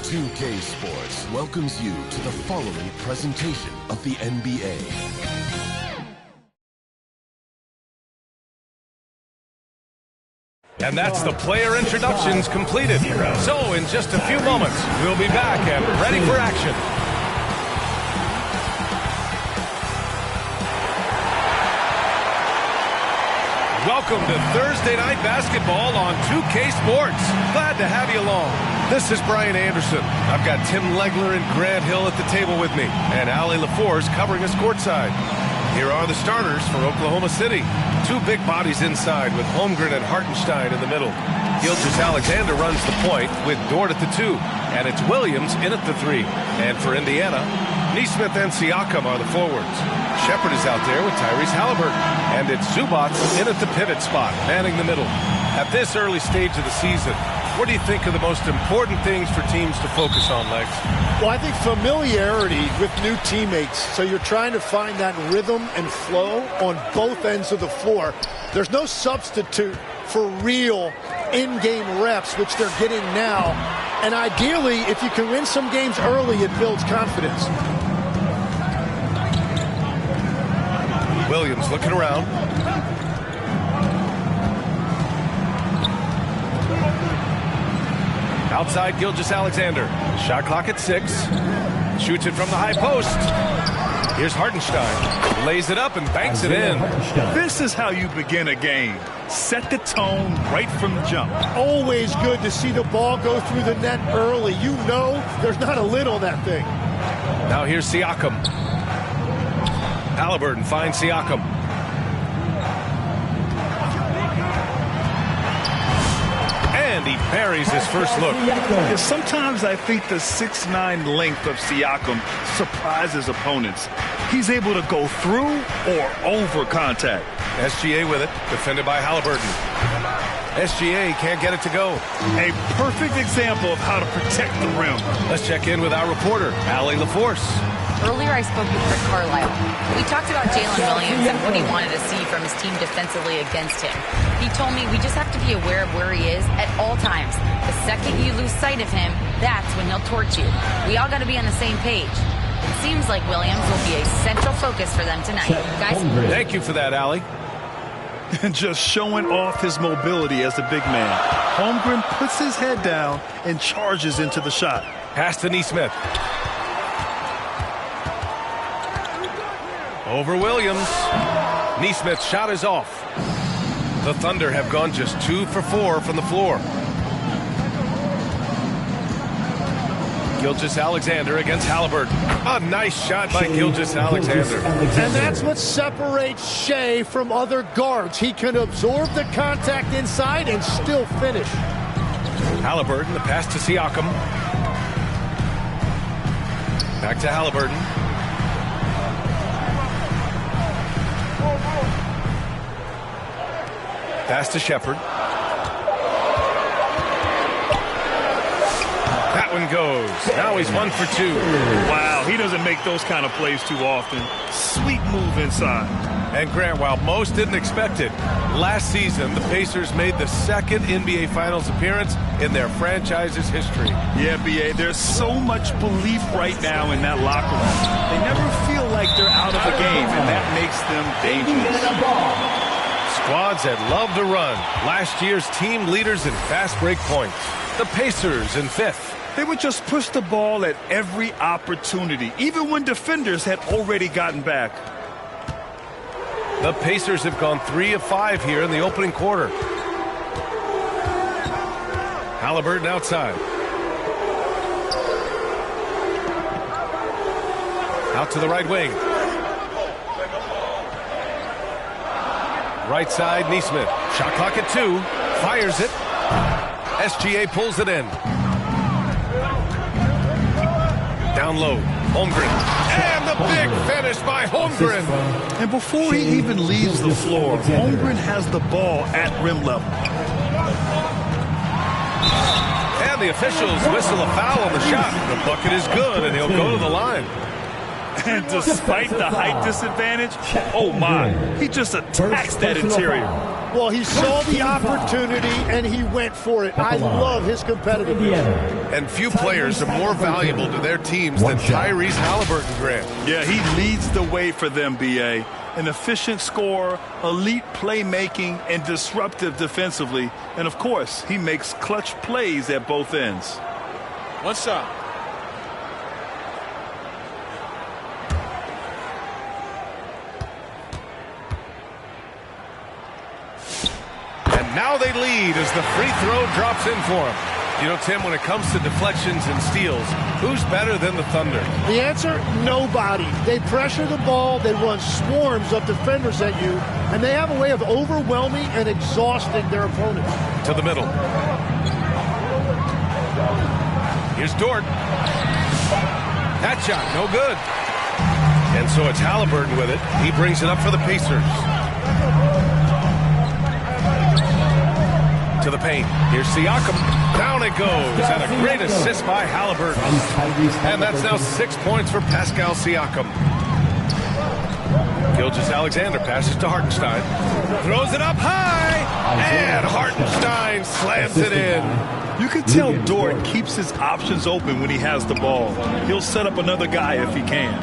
2K Sports welcomes you to the following presentation of the NBA. And that's the player introductions completed. So in just a few moments, we'll be back and ready for action. Welcome to Thursday Night Basketball on 2K Sports. Glad to have you along. This is Brian Anderson. I've got Tim Legler and Grant Hill at the table with me, and Ali LaForce covering us courtside. Here are the starters for Oklahoma City. Two big bodies inside with Holmgren and Hartenstein in the middle. Gilgeous-Alexander runs the point with Dort at the 2, and it's Williams in at the 3. And for Indiana, Nesmith and Siakam are the forwards. Shepherd is out there with Tyrese Halliburton, and it's Zubac in at the pivot spot, manning the middle. At this early stage of the season, what do you think are the most important things for teams to focus on, Lex? Well, I think familiarity with new teammates. So you're trying to find that rhythm and flow on both ends of the floor. There's no substitute for real in-game reps, which they're getting now. And ideally, if you can win some games early, it builds confidence. Williams looking around. Outside Gilgeous-Alexander. Shot clock at 6. Shoots it from the high post. Here's Hartenstein. Lays it up and banks it in. This is how you begin a game. Set the tone right from the jump. Always good to see the ball go through the net early. You know there's not a lid on that thing. Now here's Siakam. Halliburton finds Siakam. And he buries his first look. Sometimes I think the 6'9" length of Siakam surprises opponents. He's able to go through or over contact. SGA with it, defended by Halliburton. SGA can't get it to go. A perfect example of how to protect the rim. Let's check in with our reporter, Ali LaForce. Earlier, I spoke with Rick Carlisle. We talked about Jalen Williams and what he wanted to see from his team defensively against him. He told me we just have to be aware of where he is at all times. The second you lose sight of him, that's when he'll torch you. We all got to be on the same page. It seems like Williams will be a central focus for them tonight. Guys, thank you for that, Ali. And just showing off his mobility as a big man. Holmgren puts his head down and charges into the shot. Pass to Nesmith. Over Williams. Nesmith's shot is off. The Thunder have gone just 2 for 4 from the floor. Gilgeous-Alexander against Halliburton. A nice shot by Gilgeous-Alexander. And that's what separates Shea from other guards. He can absorb the contact inside and still finish. Halliburton, the pass to Siakam. Back to Halliburton. Pass to Shepherd. That one goes. Now he's 1 for 2. Wow, he doesn't make those kind of plays too often. Sweet move inside. And Grant, while most didn't expect it, last season the Pacers made the second NBA Finals appearance in their franchise's history. Yeah, B.A., there's so much belief right now in that locker room. They never feel like they're out of the game, and that makes them dangerous. Squads that love to run. Last year's team leaders in fast break points. The Pacers in 5th. They would just push the ball at every opportunity, even when defenders had already gotten back. The Pacers have gone 3 of 5 here in the opening quarter. Halliburton outside. Out to the right wing. Right side, Nesmith. Shot clock at 2. Fires it. SGA pulls it in. Down low. Holmgren. And the big finish by Holmgren. And before he even leaves the floor, Holmgren has the ball at rim level. And the officials whistle a foul on the shot. The bucket is good, and he'll go to the line. And despite the height disadvantage, oh my, he just attacks that interior. Well, he saw the opportunity and he went for it. I love his competitiveness. And few players are more valuable to their teams than Tyrese Halliburton, Grant. Yeah, he leads the way for them, B.A. An efficient scorer, elite playmaking, and disruptive defensively. And, of course, he makes clutch plays at both ends. One shot. And now they lead as the free throw drops in for him. You know, Tim, when it comes to deflections and steals, who's better than the Thunder? The answer, nobody. They pressure the ball, they run swarms of defenders at you, and they have a way of overwhelming and exhausting their opponents. To the middle. Here's Dort. That shot, no good. And so it's Halliburton with it. He brings it up for the Pacers. To the paint. Here's Siakam. Down it goes. And a great assist by Halliburton. And that's now 6 points for Pascal Siakam. Gilgeous-Alexander passes to Hartenstein. Throws it up high. And Hartenstein slams it in. You can tell Dort keeps his options open when he has the ball. He'll set up another guy if he can.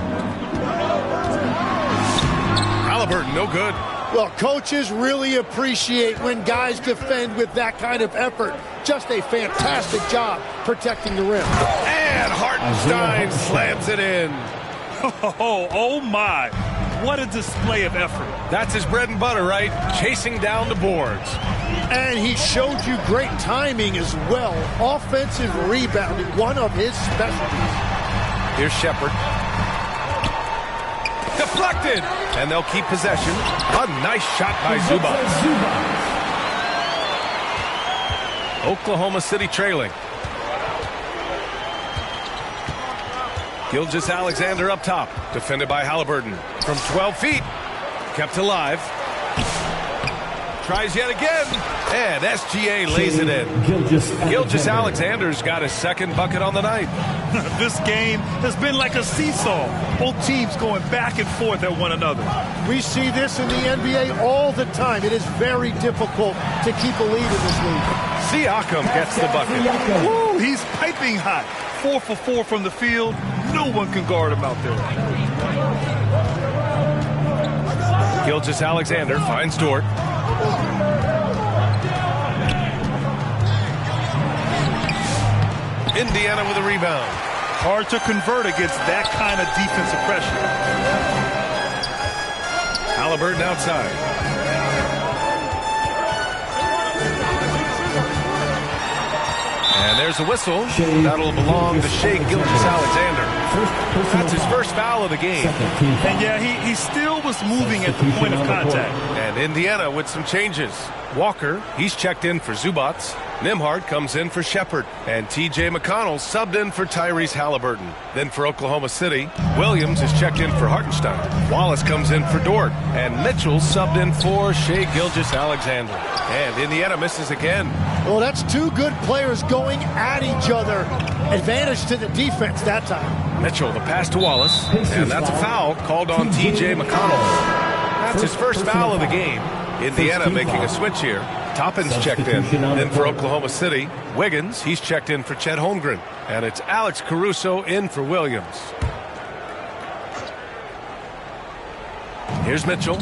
Halliburton, no good. Well, coaches really appreciate when guys defend with that kind of effort. Just a fantastic job protecting the rim. And Hartenstein slams it in. Oh my. What a display of effort. That's his bread and butter, right? Chasing down the boards. And he showed you great timing as well. Offensive rebounding, one of his specialties. Here's Shepherd. Deflected. And they'll keep possession. A nice shot by Zubac. Oklahoma City trailing. Gilgeous-Alexander up top. Defended by Halliburton. From 12 feet. Kept alive. Tries yet again. And SGA lays it in. Gilgeous-Alexander's got his second bucket on the night. This game has been like a seesaw. Both teams going back and forth at one another. We see this in the NBA all the time. It is very difficult to keep a lead in this league. Siakam gets the bucket. Woo, he's piping hot. 4 for 4 from the field. No one can guard him out there. Gilgeous-Alexander finds Dort. Indiana with a rebound. Hard to convert against that kind of defensive pressure. Halliburton outside. And there's a whistle. That'll belong to Shai Gilgeous-Alexander. That's his first foul of the game. And yeah, he still was moving at the point of contact. And Indiana with some changes. Walker, he's checked in for Zubac. Nembhard comes in for Shepherd. And T.J. McConnell subbed in for Tyrese Halliburton. Then for Oklahoma City, Williams is checked in for Hartenstein. Wallace comes in for Dort. And Mitchell subbed in for Shai Gilgeous-Alexander. And Indiana misses again. Well, that's two good players going at each other. Advantage to the defense that time. Mitchell, the pass to Wallace. And that's a foul called on T.J. McConnell. That's his first foul of the game. Indiana making a switch here. Toppin's checked in. Then for Oklahoma City, Wiggins, he's checked in for Chet Holmgren. And it's Alex Caruso in for Williams. Here's Mitchell.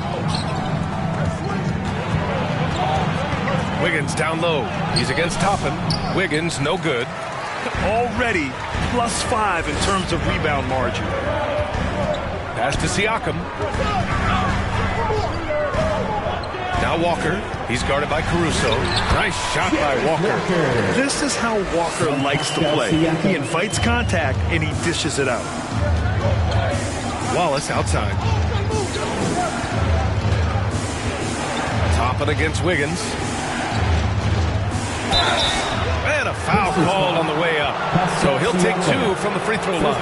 Wiggins down low. He's against Toppin. Wiggins, no good. Already +5 in terms of rebound margin. Pass to Siakam. Now Walker. He's guarded by Caruso. Nice shot by Walker. This is how Walker likes to play. He invites contact and he dishes it out. Wallace outside. Toppin against Wiggins. And a foul called on the way up. So he'll take 2 from the free throw line.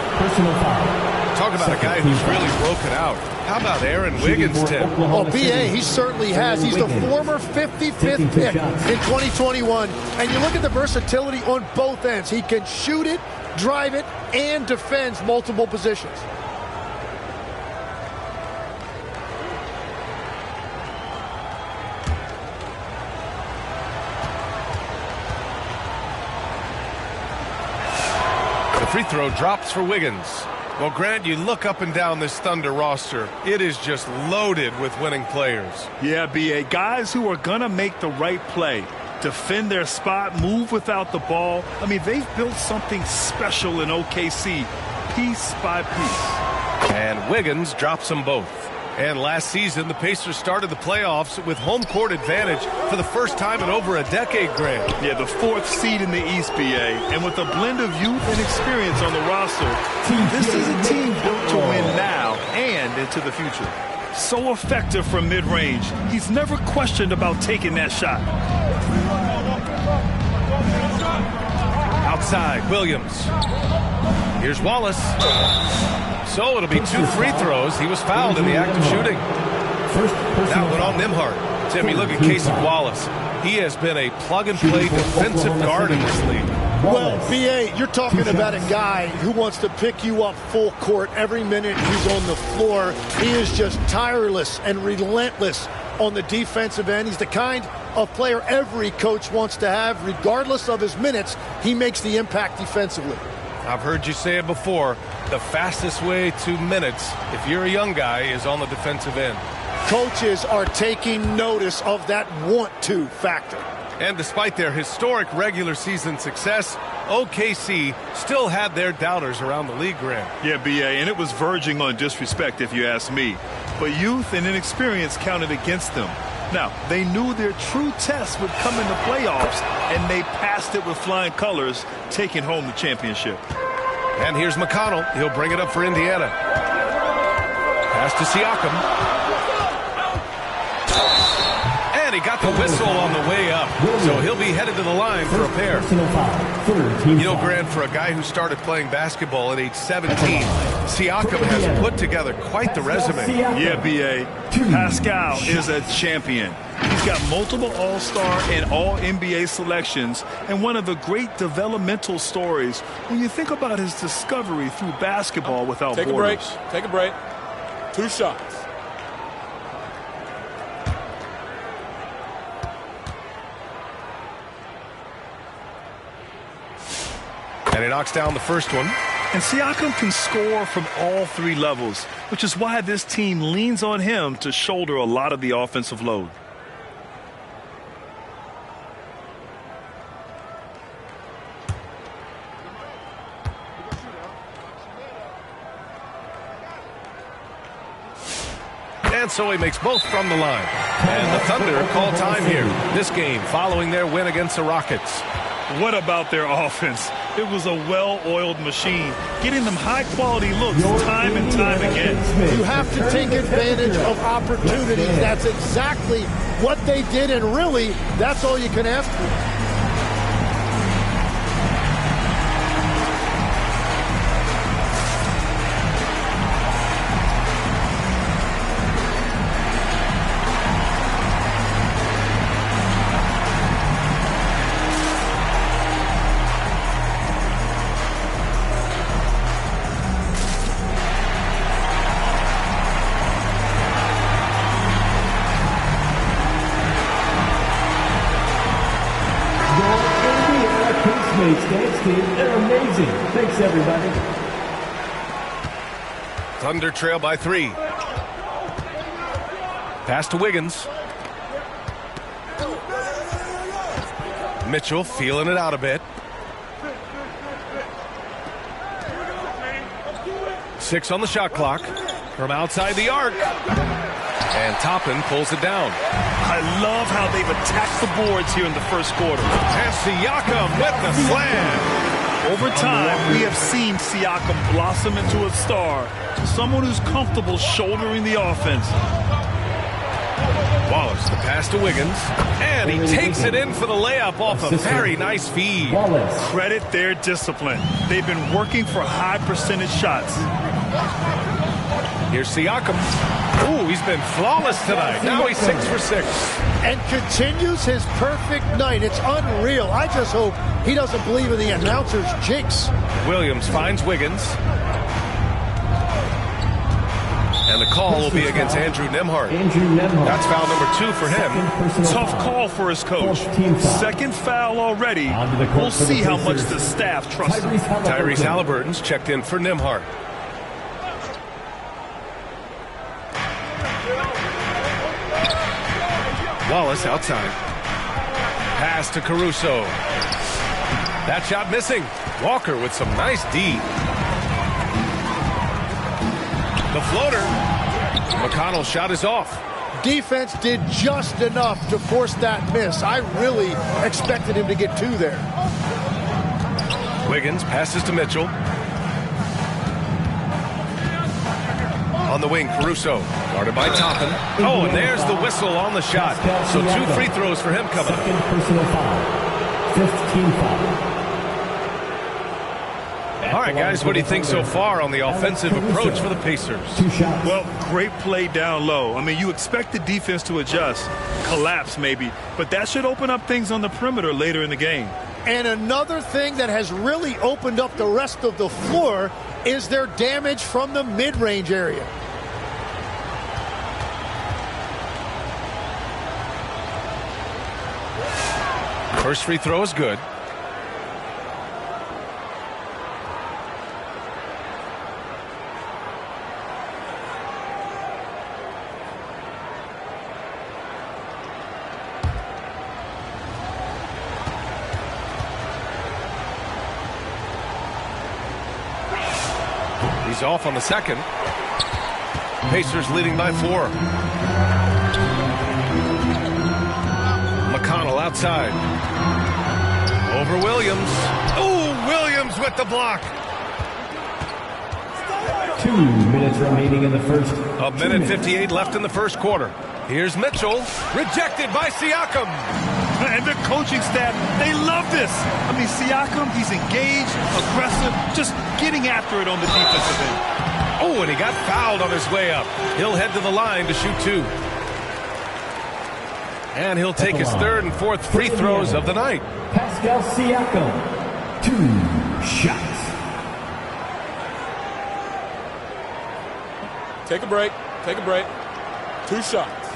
Talk about a guy who's really broken out. How about Aaron Wiggins, Tim? Oh, B.A., he certainly has. He's the former 55th pick in 2021. And you look at the versatility on both ends. He can shoot it, drive it, and defends multiple positions. free throw drops for Wiggins. Well, Grant, you look up and down this Thunder roster. It is just loaded with winning players. Yeah, B.A. Guys who are going to make the right play, defend their spot, move without the ball. I mean, they've built something special in OKC, piece by piece. And Wiggins drops them both. And last season, the Pacers started the playoffs with home court advantage for the first time in over a decade, Grant. Yeah, the 4th seed in the East, B.A. And with a blend of youth and experience on the roster, this is a team built to win now and into the future. So effective from mid-range. He's never questioned about taking that shot. Outside, Williams. Here's Wallace. So it'll be 2 free throws. He was fouled in the act of shooting. That went on Nembhard. Tim, you look at Casey Wallace. He has been a plug-and-play defensive guard in this league. Well, B.A., you're talking about a guy who wants to pick you up full court every minute he's on the floor. He is just tireless and relentless on the defensive end. He's the kind of player every coach wants to have. Regardless of his minutes, he makes the impact defensively. I've heard you say it before. The fastest way to minutes, if you're a young guy, is on the defensive end. Coaches are taking notice of that want-to factor. And despite their historic regular season success, OKC still had their doubters around the league, Grant. Yeah, B.A., and it was verging on disrespect if you ask me. But youth and inexperience counted against them. Now, they knew their true test would come in the playoffs, and they passed it with flying colors, taking home the championship. And here's McConnell. He'll bring it up for Indiana. Pass to Siakam. And he got the whistle on the way up. So he'll be headed to the line for a pair. You know, Grant, for a guy who started playing basketball at age 17, Siakam has put together quite the resume. Yeah, B.A. Pascal is a champion. He's got multiple All-Star and All-NBA selections, and one of the great developmental stories when you think about his discovery through basketball without borders. Take a break. 2 shots. And he knocks down the first one. And Siakam can score from all 3 levels, which is why this team leans on him to shoulder a lot of the offensive load. And so he makes both from the line. And the Thunder call time here. This game following their win against the Rockets. What about their offense? It was a well-oiled machine, getting them high-quality looks time and time again. You have to take advantage of opportunities. That's exactly what they did, and really, that's all you can ask for. They're amazing. Thanks, everybody. Thunder trail by 3. Pass to Wiggins. Mitchell feeling it out a bit. 6 on the shot clock from outside the arc. And Toppin pulls it down. I love how they've attacked the boards here in the first quarter. And Siakam with the slam. Over time, we have seen Siakam blossom into a star, someone who's comfortable shouldering the offense. Wallace, the pass to Wiggins. And he takes it in for the layup off a very nice feed. Credit their discipline. They've been working for high percentage shots. Here's Siakam. Ooh, he's been flawless tonight. Now he's 6 for 6. And continues his perfect night. It's unreal. I just hope he doesn't believe in the announcer's jinx. Williams finds Wiggins. And the call will be against Andrew Nembhard. That's foul number 2 for him. Tough call for his coach. Second foul already. We'll see how much the staff trusts him. Tyrese Halliburton's checked in for Nembhard. Wallace outside. Pass to Caruso. That shot missing. Walker with some nice D. The floater. McConnell's shot is off. Defense did just enough to force that miss. I really expected him to get 2 there. Wiggins passes to Mitchell. On the wing, Caruso. Guarded by Toppin. Oh, and there's the whistle on the shot. So 2 free throws for him coming up. Second personal foul. 15 foul. All right, guys, what do you think so far on the offensive approach for the Pacers? 2 shots. Well, great play down low. I mean, you expect the defense to adjust, collapse maybe, but that should open up things on the perimeter later in the game. And another thing that has really opened up the rest of the floor is their damage from the mid-range area. First free throw is good. He's off on the second. Pacers leading by 4. McConnell outside. Over Williams. Oh, Williams with the block. 2 minutes remaining in the first. A minute 58 left in the first quarter. Here's Mitchell. Rejected by Siakam. And the coaching staff, they love this. I mean, Siakam, he's engaged, aggressive, just getting after it on the defensive end. Oh, and he got fouled on his way up. He'll head to the line to shoot 2. And he'll take his 3rd and 4th free throws of the night. Pascal Siakam. 2 shots. Take a break. Take a break. 2 shots.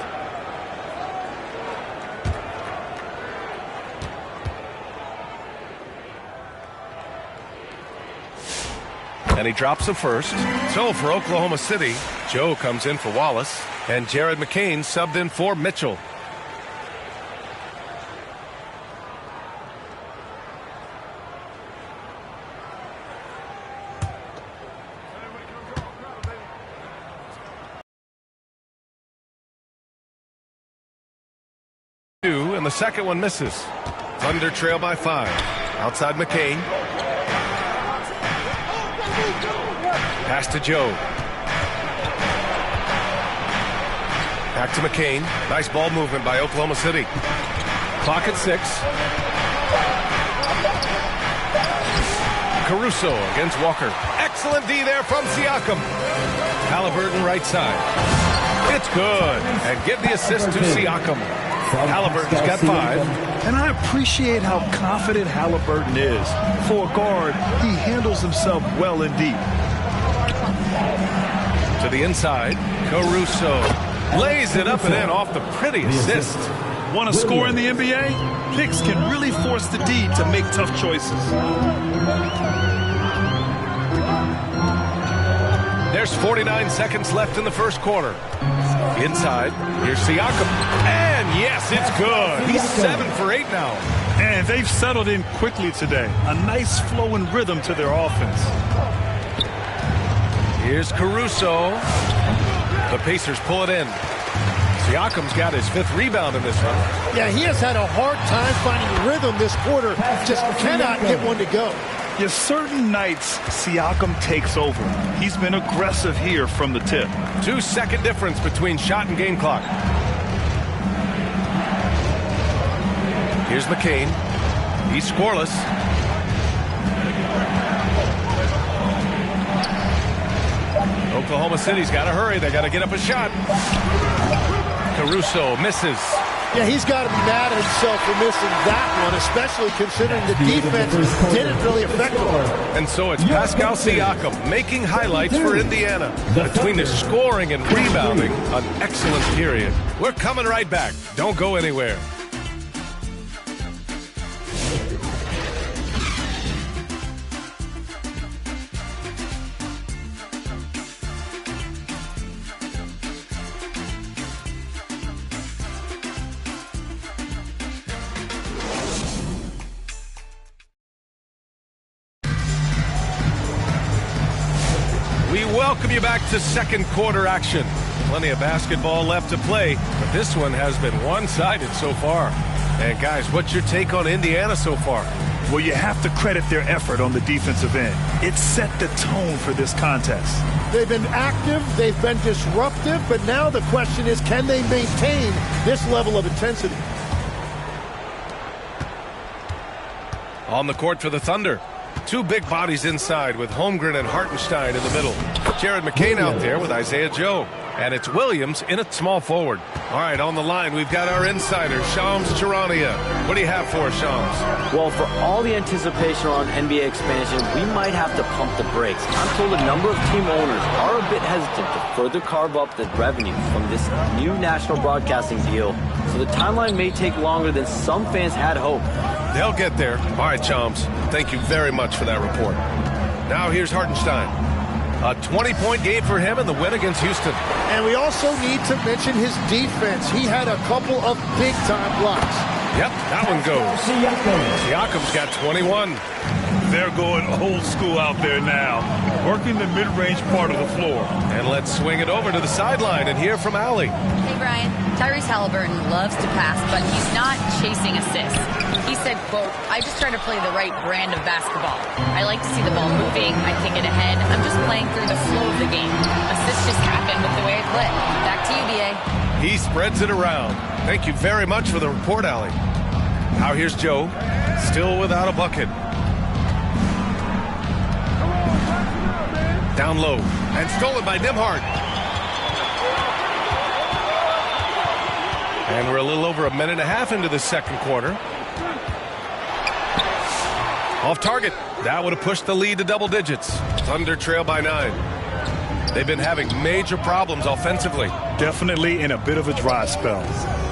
And he drops the first. So for Oklahoma City, Joe comes in for Wallace. And Jared McCain subbed in for Mitchell. And the second one misses. Thunder trail by 5. Outside McCain. Pass to Joe. Back to McCain. Nice ball movement by Oklahoma City. Clock at 6. Caruso against Walker. Excellent D there from Siakam. Halliburton right side. It's good. And give the assist to Siakam. Halliburton's got 5. And I appreciate how confident Halliburton is. For a guard, he handles himself well and deep. To the inside, Caruso lays it up and in off the pretty assist. Want to score in the NBA? Picks can really force the D to make tough choices. There's 49 seconds left in the first quarter. Inside, here's Siakam. And yes, it's good. He's 7 for 8 now. And they've settled in quickly today. A nice flow and rhythm to their offense. Here's Caruso. The Pacers pull it in. Siakam's got his 5th rebound in this one. Yeah, he has had a hard time finding rhythm this quarter. Just cannot get one to go. Yeah, certain nights, Siakam takes over. He's been aggressive here from the tip. 2-second difference between shot and game clock. Here's McCain. He's scoreless. Oklahoma City's got to hurry. They got to get up a shot. Caruso misses. Yeah, he's got to be mad at himself for missing that one, especially considering the defense didn't really affect him. And so it's Pascal Siakam making highlights for Indiana. Between the scoring and rebounding, an excellent period. We're coming right back. Don't go anywhere. We welcome you back to second quarter action. Plenty of basketball left to play, but this one has been one-sided so far. And guys, what's your take on Indiana so far? Well, you have to credit their effort on the defensive end. It set the tone for this contest. They've been active, they've been disruptive, but now the question is, can they maintain this level of intensity? On the court for the Thunder. Two big bodies inside with Holmgren and Hartenstein in the middle. Jared McCain out there with Isaiah Joe. And it's Williams in at small forward. All right, on the line, we've got our insider, Shams Charania. What do you have for us, Shams? Well, for all the anticipation around NBA expansion, we might have to pump the brakes. I'm told a number of team owners are a bit hesitant to further carve up the revenue from this new national broadcasting deal, so the timeline may take longer than some fans had hoped. They'll get there. All right, Shams, thank you very much for that report. Now here's Hartenstein. A 20-point game for him in the win against Houston. And we also need to mention his defense. He had a couple of big-time blocks. Yep, that one goes. Siakam's got 21. They're going old school out there now, working the mid-range part of the floor. And let's swing it over to the sideline and hear from Allie. Hey, Brian. Tyrese Halliburton loves to pass, but he's not chasing assists. He said, quote, "I just try to play the right brand of basketball. I like to see the ball moving. I kick it ahead. I'm just playing through the flow of the game. Assists just happen with the way I play." Back to you, B.A. He spreads it around. Thank you very much for the report, Allie. Now here's Joe, still without a bucket. Down low, and stolen by Nembhard. And we're a little over a minute and a half into the second quarter. Off target. That would have pushed the lead to double digits. Thunder trail by 9. They've been having major problems offensively. Definitely in a bit of a dry spell.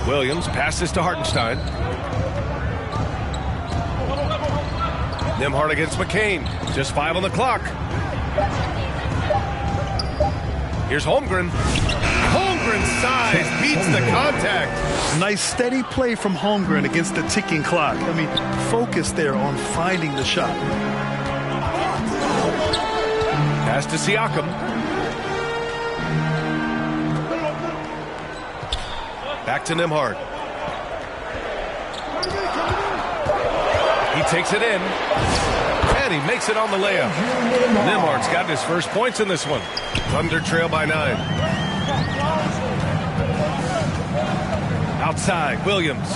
Williams passes to Hartenstein. Nembhard against McCain. Just 5 on the clock. Here's Holmgren. Holmgren's size beats the contact. Nice steady play from Holmgren against the ticking clock. I mean, focus there on finding the shot. Pass to Siakam. Back to Nembhard. He takes it in. And he makes it on the layup. Nembhard's got his first points in this one. Thunder trail by 9. Outside, Williams.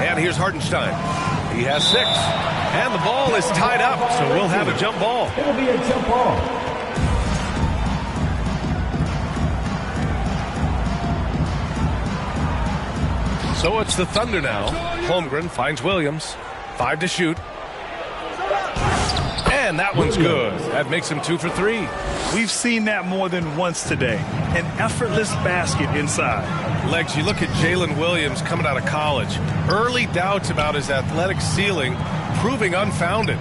And here's Hartenstein. He has 6. And the ball is tied up, so we'll have a jump ball. It'll be a jump ball. So it's the Thunder now. Holmgren finds Williams. 5 to shoot. And that one's good. That makes him 2 for 3. We've seen that more than once today. An effortless basket inside. Legs, you look at Jalen Williams coming out of college. Early doubts about his athletic ceiling proving unfounded.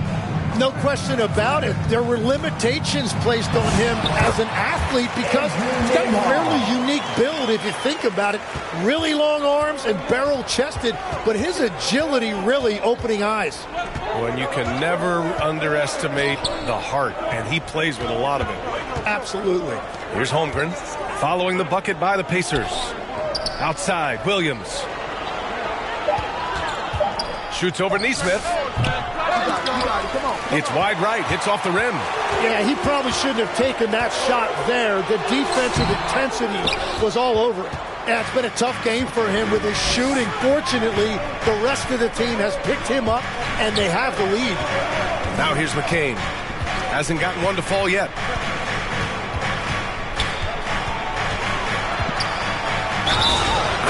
No question about it. There were limitations placed on him as an athlete because he's got a fairly unique build if you think about it. Really long arms and barrel-chested, but his agility really opening eyes. When you can never underestimate the heart, and he plays with a lot of it. Absolutely. Here's Holmgren following the bucket by the Pacers. Outside, Williams. Shoots over Nesmith. It's wide right, hits off the rim. Yeah, he probably shouldn't have taken that shot there. The defensive intensity was all over it. Yeah, it's been a tough game for him with his shooting. Fortunately, the rest of the team has picked him up, and they have the lead. Now here's McCain. Hasn't gotten one to fall yet.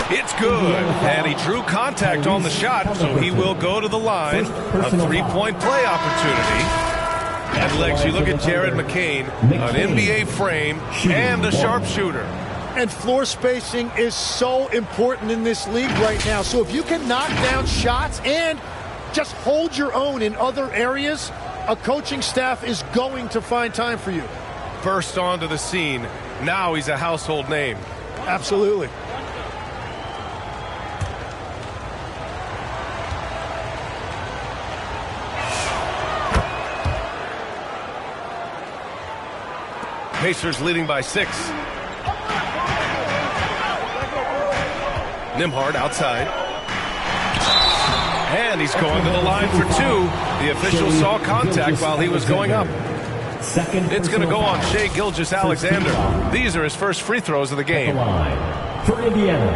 It's good. And he drew contact on the shot, so he will go to the line. A three-point play opportunity. And legs, you look at Jared McCain, an NBA frame and a sharpshooter. And floor spacing is so important in this league right now. So if you can knock down shots and just hold your own in other areas, a coaching staff is going to find time for you. Burst onto the scene. Now he's a household name. Absolutely. Pacers leading by 6. Nembhard outside. And he's going to the line for 2. The official saw contact while he was going up. It's going to go on Shai Gilgeous-Alexander. These are his first free throws of the game. For Indiana,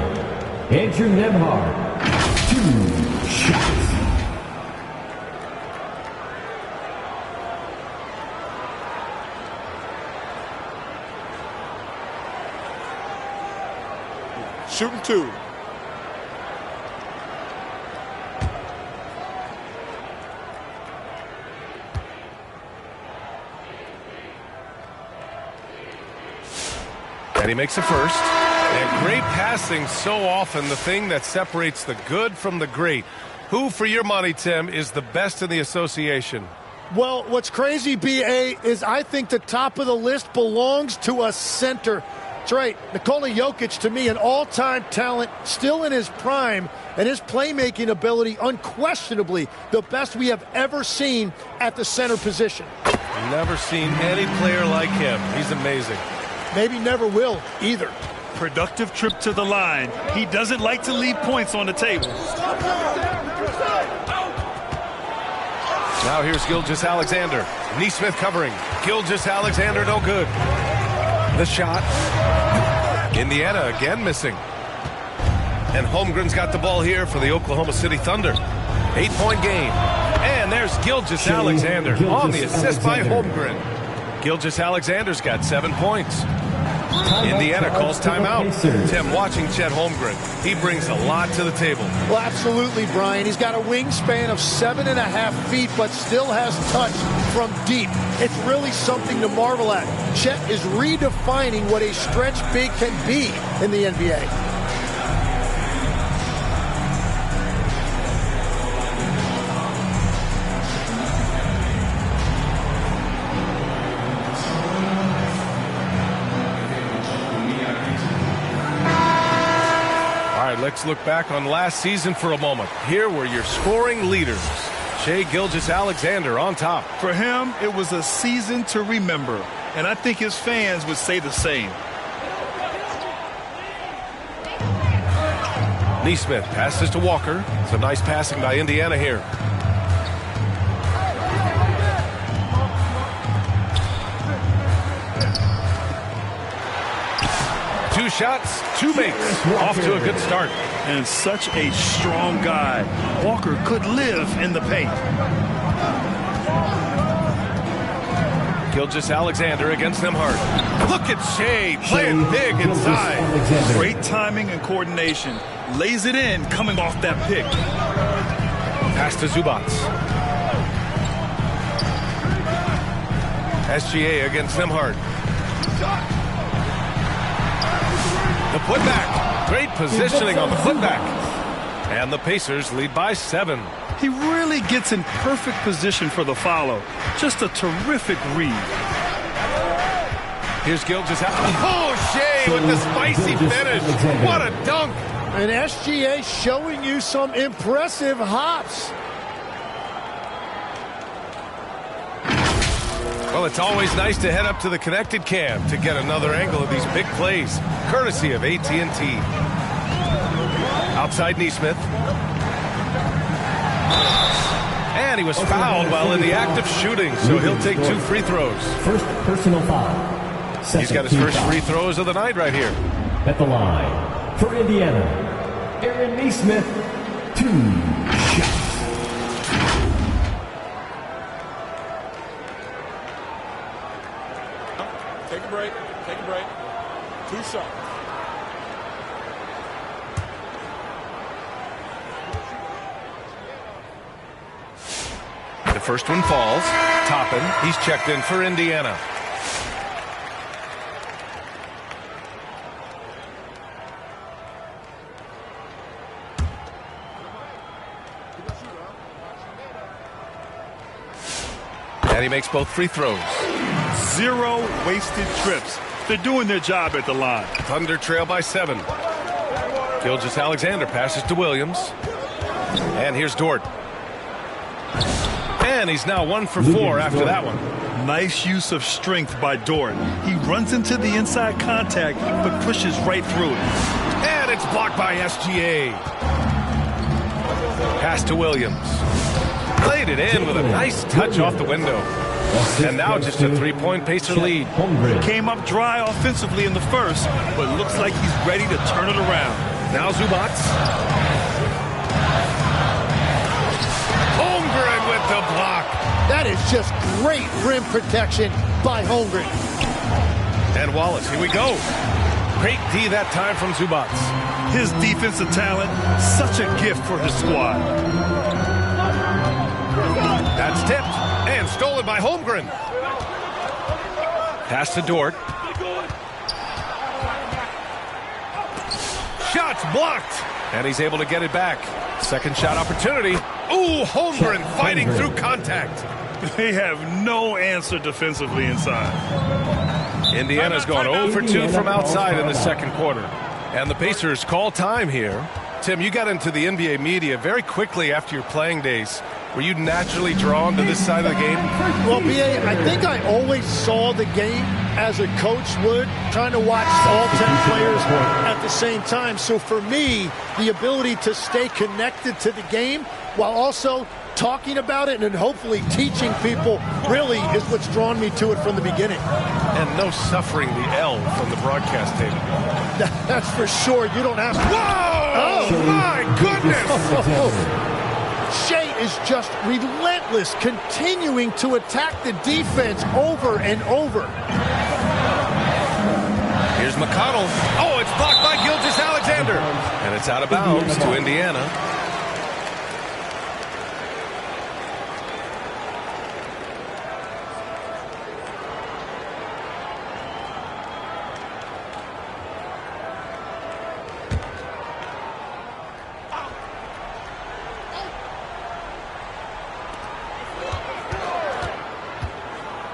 Andrew Nembhard. 2 shots. Shooting 2. And he makes a first. And great passing, so often the thing that separates the good from the great. Who, for your money, Tim, is the best in the association? Well, what's crazy, B.A., is I think the top of the list belongs to a center. That's right. Nikola Jokic, to me, an all-time talent, still in his prime, and his playmaking ability, unquestionably, the best we have ever seen at the center position. Never seen any player like him. He's amazing. Maybe never will, either. Productive trip to the line. He doesn't like to leave points on the table. Now here's Gilgeous-Alexander. Nesmith covering. Gilgeous-Alexander no good. The shot. Indiana again missing. And Holmgren's got the ball here for the Oklahoma City Thunder. 8-point game. And there's Gilgeous-Alexander on the assist by Holmgren. Gilgeous-Alexander's got 7 points. Indiana calls timeout. Tim, watching Chet Holmgren, he brings a lot to the table. Well, absolutely, Brian. He's got a wingspan of 7.5 feet, but still has touch from deep. It's really something to marvel at. Chet is redefining what a stretch big can be in the NBA. Let's look back on last season for a moment. Here were your scoring leaders. Shai Gilgeous-Alexander on top. For him, it was a season to remember, and I think his fans would say the same. Nesmith passes to Walker. Some nice passing by Indiana here. Two shots, 2 makes. Off to a good start. And such a strong guy. Walker could live in the paint. Gilgeous-Alexander against Nembhard. Look at Shai playing big inside. Great timing and coordination. Lays it in coming off that pick. Pass to Zubac. SGA against Nembhard. The putback. Great positioning on the putback. And the Pacers lead by 7. He really gets in perfect position for the follow. Just a terrific read. Here's Gilgeous-Alexander. Oh, Shai with the spicy finish. What a dunk. And SGA showing you some impressive hops. Well, it's always nice to head up to the connected cam to get another angle of these big plays, courtesy of AT&T. Outside Nesmith. And he was fouled while in the act of shooting, so he'll take 2 free throws. First personal foul. He's got his first free throws of the night right here. At the line for Indiana, Aaron Nesmith, 2 shots. Take a break. 2 shots. The first one falls. Toppin, he's checked in for Indiana. And he makes both free throws. 0 wasted trips. They're doing their job at the line. Thunder trail by 7. Gilgeous-Alexander passes to Williams. And here's Dort. And he's now 1 for 4 after that one. Nice use of strength by Dort. He runs into the inside contact, but pushes right through it. And it's blocked by SGA. Pass to Williams. Played it in with a nice touch off the window. And now just a 3-point Pacer lead. Came up dry offensively in the first, but looks like he's ready to turn it around. Now Zubac. Holmgren with the block. That is just great rim protection by Holmgren. And Wallace, here we go. Great D that time from Zubac. His defensive talent, such a gift for his squad. That's tipped and stolen by Holmgren. Pass to Dort. Shots blocked. And he's able to get it back. Second shot opportunity. Ooh, Holmgren fighting through contact. They have no answer defensively inside. Indiana's gone 0 for 2 from outside in the second quarter. And the Pacers call time here. Tim, you got into the NBA media very quickly after your playing days. Were you naturally drawn to this side of the game? Well, B.A., I think I always saw the game as a coach would, trying to watch all 10 players at the same time. So for me, the ability to stay connected to the game while also talking about it and hopefully teaching people really is what's drawn me to it from the beginning. And no suffering the L from the broadcast table. That's for sure. You don't have to. Whoa! Oh, my goodness! Shea is just relentless, continuing to attack the defense over and over. Here's McConnell. Oh, it's blocked by Gilgeous-Alexander. And it's out of bounds to Indiana.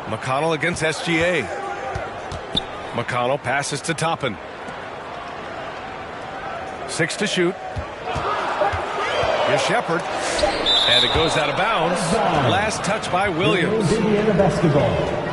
McConnell against SGA. McConnell passes to Toppin. 6 to shoot. Here's Shepard. And it goes out of bounds. Last touch by Williams. Indiana basketball.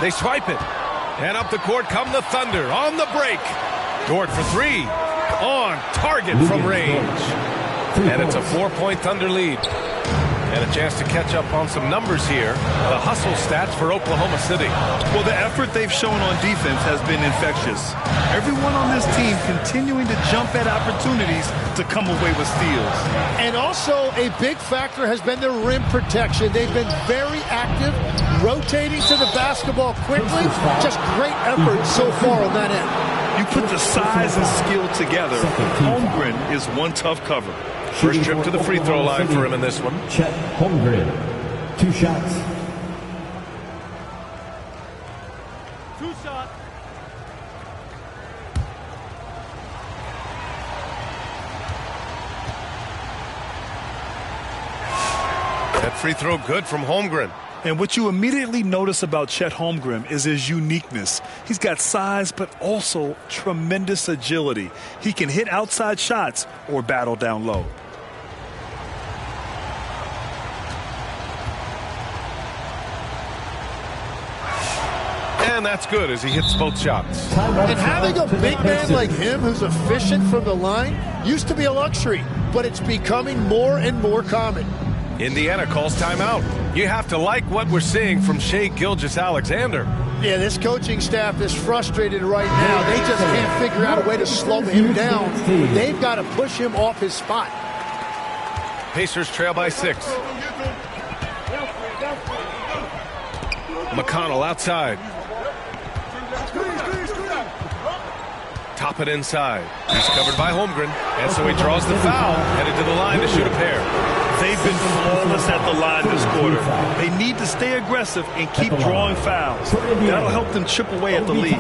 They swipe it. And up the court come the Thunder on the break. Dort for 3. On target from range. And it's a 4-point Thunder lead. And a chance to catch up on some numbers here. The hustle stats for Oklahoma City. Well, the effort they've shown on defense has been infectious. Everyone on this team continuing to jump at opportunities to come away with steals. And also a big factor has been their rim protection. They've been very active, rotating to the basketball quickly. Just great effort so far on that end. You put the size and skill together. Holmgren is one tough cover. First trip to the free throw line for him in this one. Chet Holmgren. 2 shots. 2 shots. That free throw good from Holmgren. And what you immediately notice about Chet Holmgren is his uniqueness. He's got size, but also tremendous agility. He can hit outside shots or battle down low. And that's good as he hits both shots. And having a big man like him who's efficient from the line used to be a luxury, but it's becoming more and more common. Indiana calls timeout. You have to like what we're seeing from Shea Gilgeous-Alexander. Yeah, this coaching staff is frustrated right now. They just can't figure out a way to slow him down. They've got to push him off his spot. Pacers trail by 6. McConnell outside. Top it inside. He's covered by Holmgren. And so he draws the foul. Headed to the line to shoot a pair. They've been flawless at the line this quarter. They need to stay aggressive and keep drawing fouls. That'll help them chip away at the lead.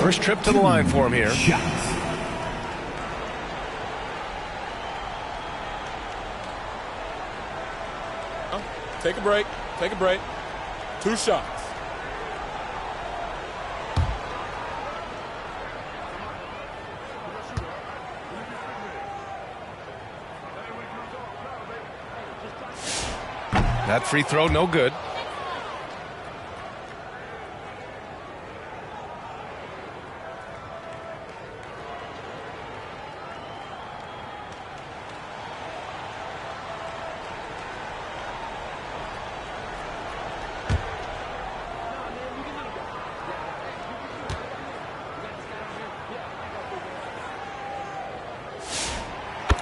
First trip to the line for him here. Take a break. Take a break. 2 shots. That free throw, no good.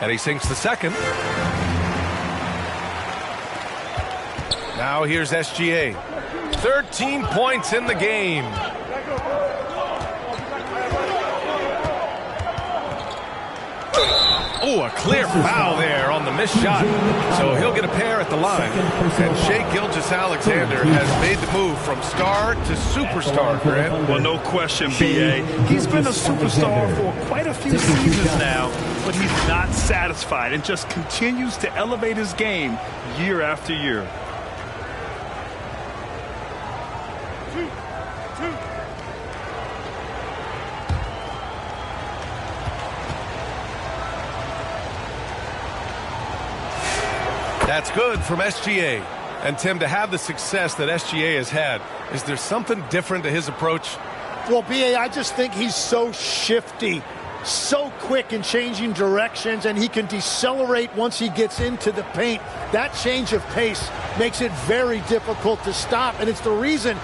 And he sinks the second. Now here's SGA. 13 points in the game. Oh, a clear foul there on the missed shot. So he'll get a pair at the line. And Shai Gilgeous-Alexander has made the move from star to superstar, Grant. Well, no question, B.A. He's been a superstar for quite a few seasons now, but he's not satisfied and just continues to elevate his game year after year. That's good from SGA. And, Tim, to have the success that SGA has had, is there something different to his approach? Well, B.A., I just think he's so shifty, so quick in changing directions, and he can decelerate once he gets into the paint. That change of pace makes it very difficult to stop, and it's the reason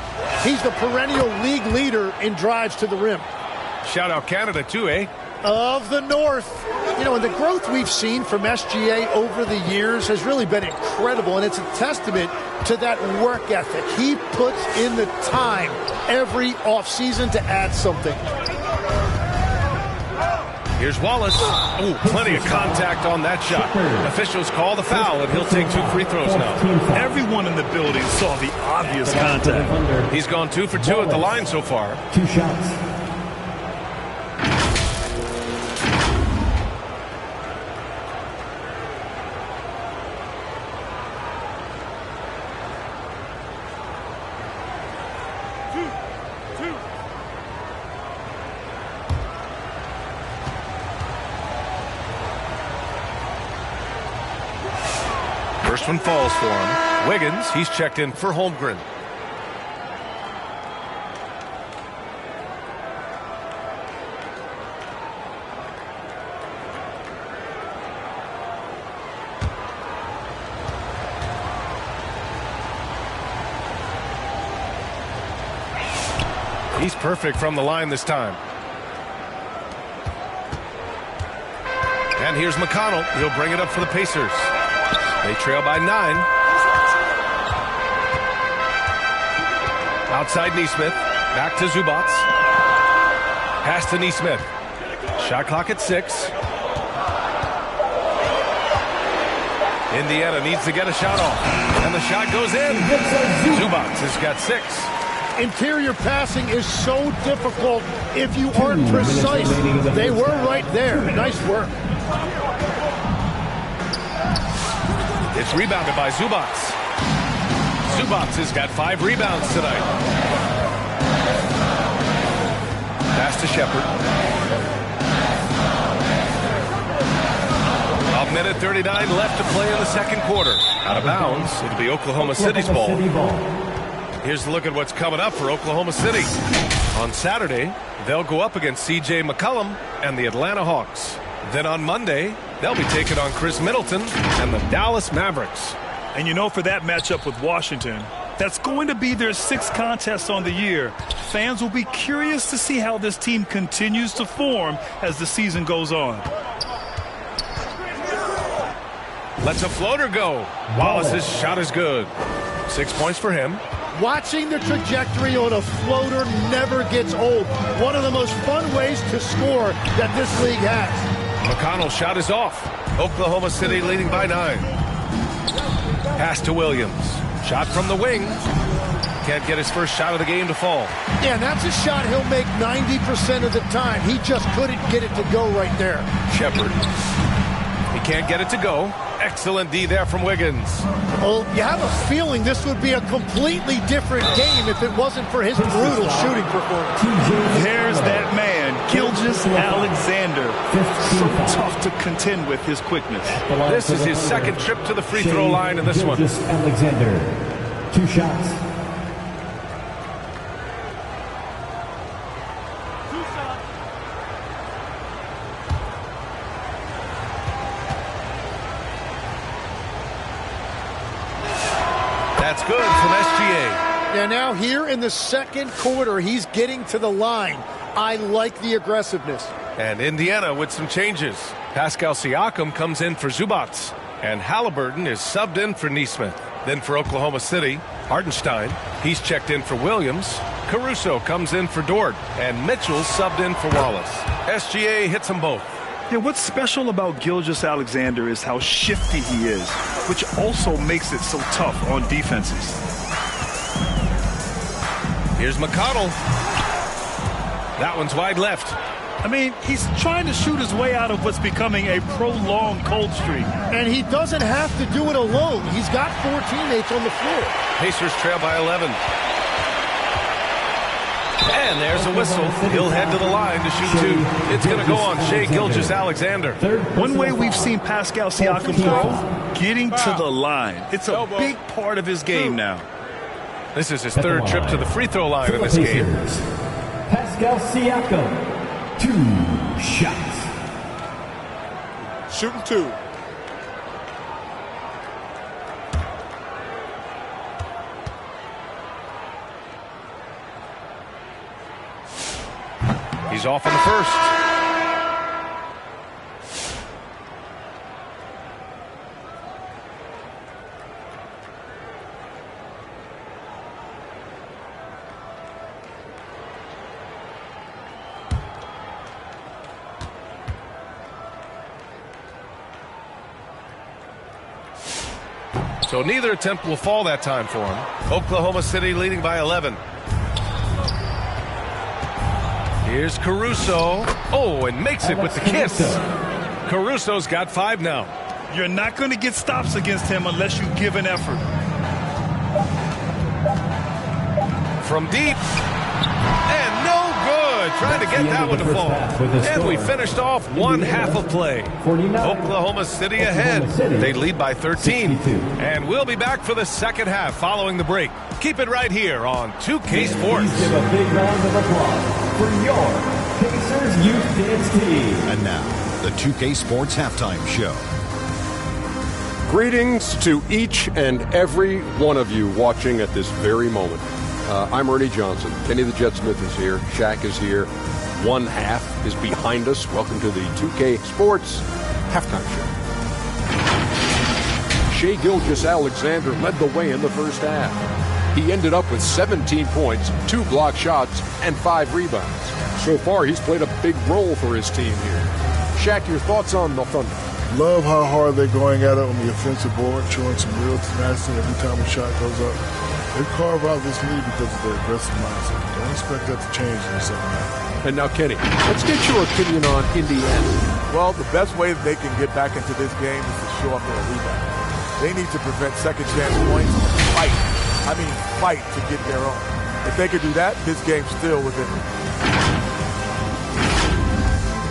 he's the perennial league leader in drives to the rim. Shout out Canada, too, eh? Of the North. You know, and the growth we've seen from SGA over the years has really been incredible, and it's a testament to that work ethic. He puts in the time every offseason to add something. Here's Wallace. Oh, plenty of contact on that shot. Officials call the foul, and he'll take 2 free throws now. Everyone in the building saw the obvious contact. He's gone 2 for 2 at the line so far. 2 shots. First one falls for him. Wiggins, he's checked in for Holmgren. He's perfect from the line this time. And here's McConnell. He'll bring it up for the Pacers. They trail by 9. Outside Neesmith. Back to Zubac. Pass to Neesmith. Shot clock at 6. Indiana needs to get a shot off. And the shot goes in. Zubac has got 6. Interior passing is so difficult if you aren't precise. They were right there. Nice work. It's rebounded by Zubac. Zubac has got 5 rebounds tonight. Pass to Shepard. 1:39 left to play in the second quarter. Out of bounds. It'll be Oklahoma City's ball. Here's a look at what's coming up for Oklahoma City. On Saturday, they'll go up against C.J. McCollum and the Atlanta Hawks. Then on Monday, they'll be taking on Chris Middleton and the Dallas Mavericks. And you know, for that matchup with Washington, that's going to be their 6th contest on the year. Fans will be curious to see how this team continues to form as the season goes on. Lets a floater go. Wallace's shot is good. 6 points for him. Watching the trajectory on a floater never gets old. One of the most fun ways to score that this league has. McConnell's shot is off. Oklahoma City leading by 9. Pass to Williams. Shot from the wing. Can't get his first shot of the game to fall. Yeah, and that's a shot he'll make 90% of the time. He just couldn't get it to go right there. Shepard. He can't get it to go. Excellent D there from Wiggins. Well, you have a feeling this would be a completely different game if it wasn't for his brutal shooting performance. There's that man, Gilgeous-Alexander. So tough to contend with his quickness. This is his second trip to the free throw line in this one. Gilgeous-Alexander, 2 shots. That's good from SGA. Yeah, now here in the second quarter, he's getting to the line. I like the aggressiveness. And Indiana with some changes. Pascal Siakam comes in for Zubats. And Halliburton is subbed in for Nesmith. Then for Oklahoma City, Hardenstein. He's checked in for Williams. Caruso comes in for Dort. And Mitchell's subbed in for Wallace. SGA hits them both. Yeah, what's special about Gilgeous-Alexander is how shifty he is, which also makes it so tough on defenses. Here's McConnell. That one's wide left. I mean, he's trying to shoot his way out of what's becoming a prolonged cold streak. And he doesn't have to do it alone. He's got 4 teammates on the floor. Pacers trail by 11. And there's a whistle. He'll head to the line to shoot 2. It's going to go on Shai Gilgeous-Alexander. One way we've seen Pascal Siakam grow, getting to the line. It's a big part of his game now. This is his 3rd trip to the free throw line in this game. Pascal Siakam, 2 shots. Shooting 2. He's off in the first. So neither attempt will fall that time for him. Oklahoma City leading by 11. Here's Caruso. Oh, and makes it with the kiss. Caruso's got 5 now. You're not going to get stops against him unless you give an effort. From deep. And no good. Trying to get that one to fall. And we finished off 1/2 of play. Oklahoma City ahead. They lead by 13. And we'll be back for the second half following the break. Keep it right here on 2K Sports. Give a big round of applause for your Pacers Youth Dance Team. And now, the 2K Sports Halftime Show. Greetings to each and every one of you watching at this very moment. I'm Ernie Johnson. Kenny the Jet Smith is here. Shaq is here. 1/2 is behind us. Welcome to the 2K Sports Halftime Show. Shai Gilgeous-Alexander led the way in the first half. He ended up with 17 points, 2 block shots, and 5 rebounds. So far, he's played a big role for his team here. Shaq, your thoughts on the Thunder? Love how hard they're going at it on the offensive board, showing some real tenacity every time a shot goes up. They carve out this lead because of their aggressive mindset. Don't expect that to change in the second half. And now, Kenny, let's get your opinion on Indiana. Well, the best way that they can get back into this game is to show up their rebound. They need to prevent second chance points and fight. I mean, fight to get their own. If they could do that, this game's still within them.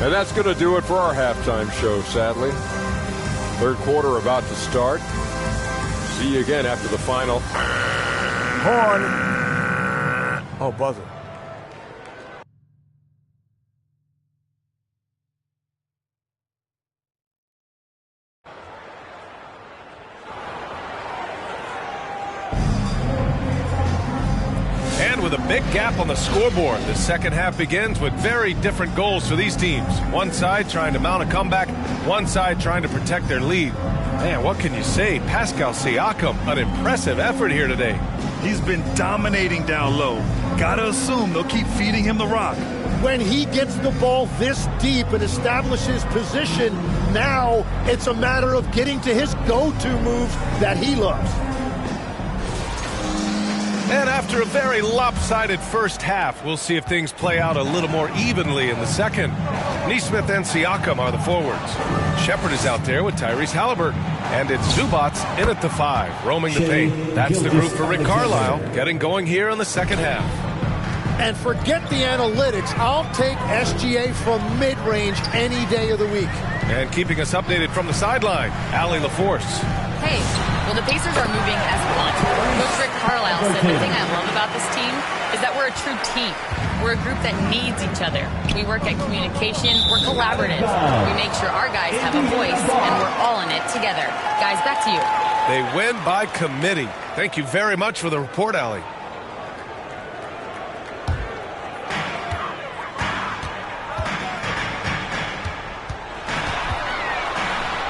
And that's going to do it for our halftime show, sadly. Third quarter about to start. See you again after the final. Horn. Oh, buzzer. And with a big gap on the scoreboard, the second half begins with very different goals for these teams. One side trying to mount a comeback, one side trying to protect their lead. Man, what can you say? Pascal Siakam, an impressive effort here today. He's been dominating down low. Gotta assume they'll keep feeding him the rock. When he gets the ball this deep and establishes position, now it's a matter of getting to his go-to move that he loves. And after a very lopsided first half, we'll see if things play out a little more evenly in the second. Neesmith and Siakam are the forwards. Shepherd is out there with Tyrese Halliburton. And it's Zubats in at the 5, roaming the paint. That's the group for Rick Carlisle, getting going here in the second half. And forget the analytics. I'll take SGA from mid-range any day of the week. And keeping us updated from the sideline, Allie LaForce. Hey, well, the Pacers are moving as one. Coach Rick Carlisle said the thing I love about this team is that we're a true team. We're a group that needs each other. We work at communication. We're collaborative. We make sure our guys have a voice, and we're all in it together. Guys, back to you. They win by committee. Thank you very much for the report, Allie.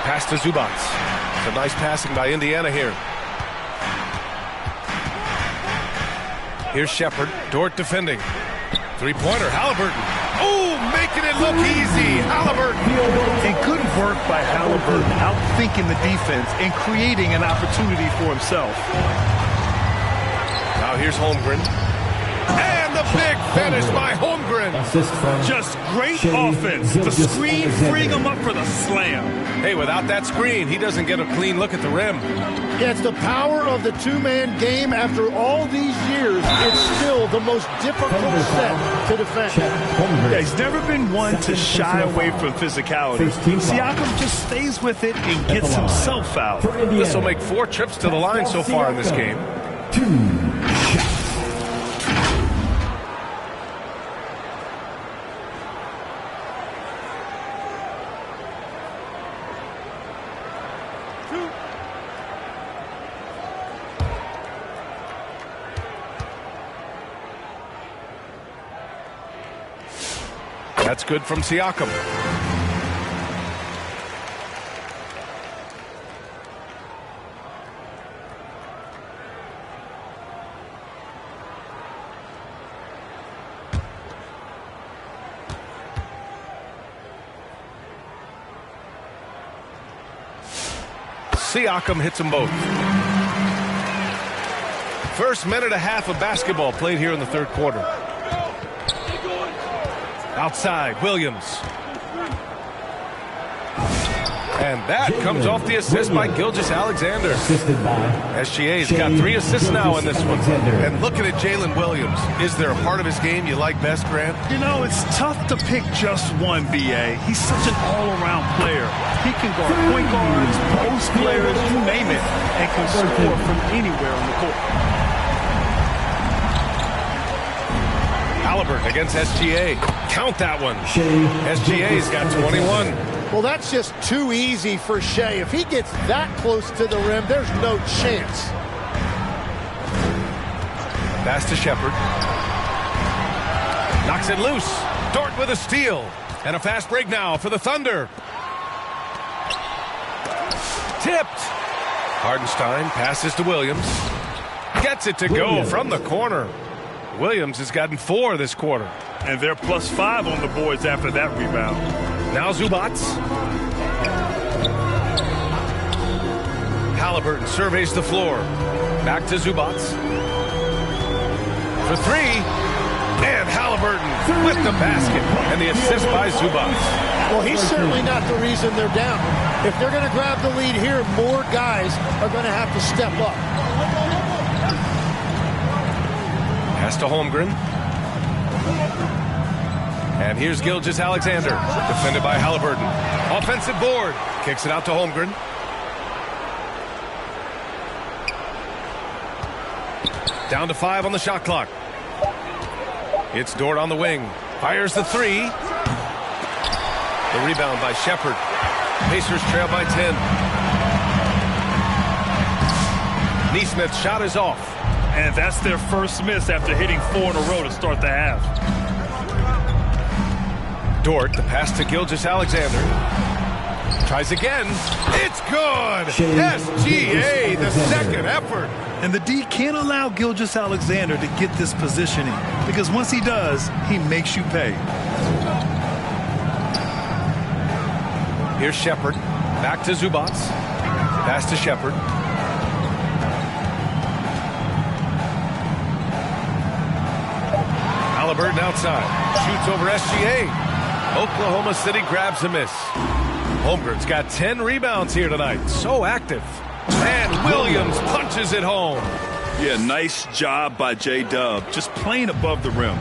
Pass to Zubats. Some nice passing by Indiana here. Here's Shepherd. Dort defending. Three-pointer, Halliburton. Oh, making it look easy. Halliburton. And good work by Halliburton, outthinking the defense and creating an opportunity for himself. Now here's Holmgren. And the big finish by Holmgren. Just great offense. The screen freeing him up for the slam. Hey, without that screen, he doesn't get a clean look at the rim. Yeah, it's the power of the two-man game. After all these years, it's still the most difficult set to defend. Yeah, he's never been one to shy away from physicality. Siakam just stays with it and gets himself out. This will make 4 trips to the line so far in this game. 2 shots. That's good from Siakam. Siakam hits them both. First minute and a half of basketball played here in the third quarter. Outside, Williams. And that comes off the assist by Gilgeous-Alexander. SGA's got 3 assists now in this one. And looking at Jalen Williams, is there a part of his game you like best, Grant? You know, it's tough to pick just one, B.A. He's such an all-around player. He can guard point guards, post players, you name it, and can score from anywhere on the court. Halliburton against SGA. Count that one. SGA's got 21. Well, that's just too easy for Shea. If he gets that close to the rim, there's no chance. Pass to Shepherd. Knocks it loose. Dort with a steal. And a fast break now for the Thunder. Tipped. Hardenstein passes to Williams. Gets it to go from the corner. Williams has gotten 4 this quarter. And they're +5 on the boards after that rebound. Now Zubats. Halliburton surveys the floor. Back to Zubats. For 3. And Halliburton with the basket. And the assist by Zubats. Well, he's certainly not the reason they're down. If they're going to grab the lead here, more guys are going to have to step up. Pass to Holmgren. And here's Gilgeous-Alexander, defended by Halliburton. Offensive board. Kicks it out to Holmgren. Down to 5 on the shot clock. It's Dort on the wing. Fires the 3. The rebound by Shepherd. Pacers trail by 10. Neesmith's shot is off. And that's their first miss after hitting 4 in a row to start the half. Dort, the pass to Gilgeous-Alexander. Tries again. It's good. SGA, the second effort. And the D can't allow Gilgeous-Alexander to get this positioning, because once he does, he makes you pay. Here's Shepard. Back to Zubats. Pass to Shepard. Halliburton outside. Shoots over SGA. Oklahoma City grabs a miss. Holmgren's got 10 rebounds here tonight. So active. And Williams punches it home. Yeah, nice job by J-Dub. Just playing above the rim.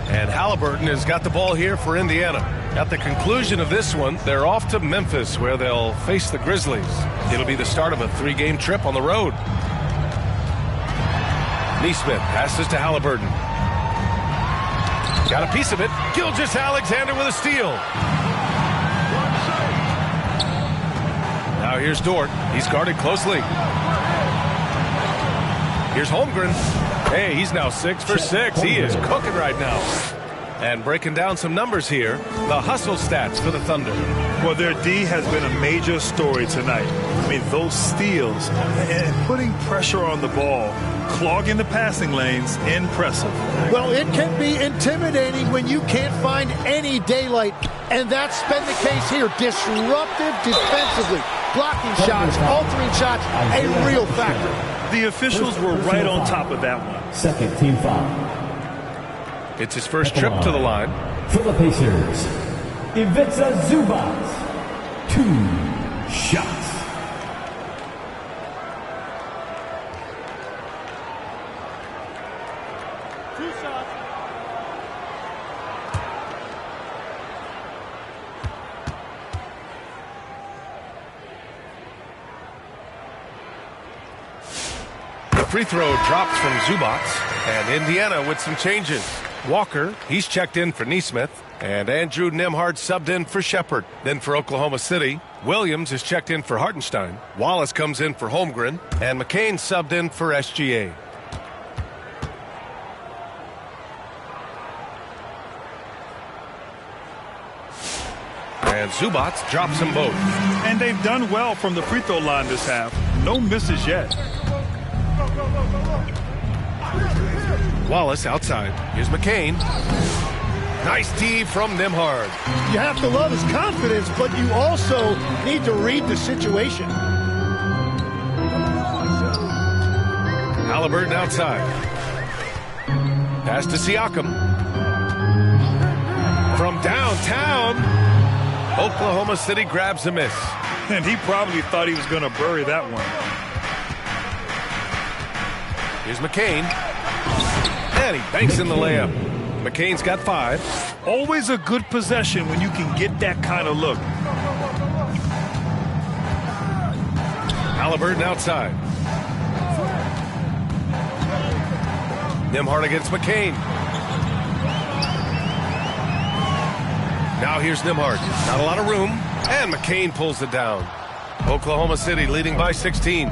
And Halliburton has got the ball here for Indiana. At the conclusion of this one, they're off to Memphis, where they'll face the Grizzlies. It'll be the start of a 3-game trip on the road. Neesmith passes to Halliburton. Got a piece of it. Gilgeous-Alexander with a steal. Now here's Dort. He's guarded closely. Here's Holmgren. Hey, he's now 6 for 6. He is cooking right now. And breaking down some numbers here, the hustle stats for the Thunder. Well, their D has been a major story tonight. I mean, those steals and putting pressure on the ball, clogging the passing lanes, impressive. Well, it can be intimidating when you can't find any daylight, and that's been the case here. Disruptive defensively, blocking shots, altering shots, a real factor. The officials were right on top of that one. Second team foul. It's his first trip to the line. For the Pacers, Ivica Zubac. 2 shots. The free throw drops from Zubac, and Indiana with some changes. Walker, he's checked in for Neesmith, and Andrew Nembhard subbed in for Shepard. Then for Oklahoma City, Williams is checked in for Hartenstein. Wallace comes in for Holmgren, and McCain subbed in for SGA. And Zubac drops them both. And they've done well from the free throw line this half. No misses yet. Wallace outside. Here's McCain. Nice D from Nembhard. You have to love his confidence, but you also need to read the situation. Halliburton outside. Pass to Siakam. From downtown, Oklahoma City grabs a miss. And he probably thought he was going to bury that one. Here's McCain. And he banks in the layup. McCain's got 5. Always a good possession when you can get that kind of look. Halliburton outside. Nembhard against McCain. Now here's Nembhard. Not a lot of room. And McCain pulls it down. Oklahoma City leading by 16.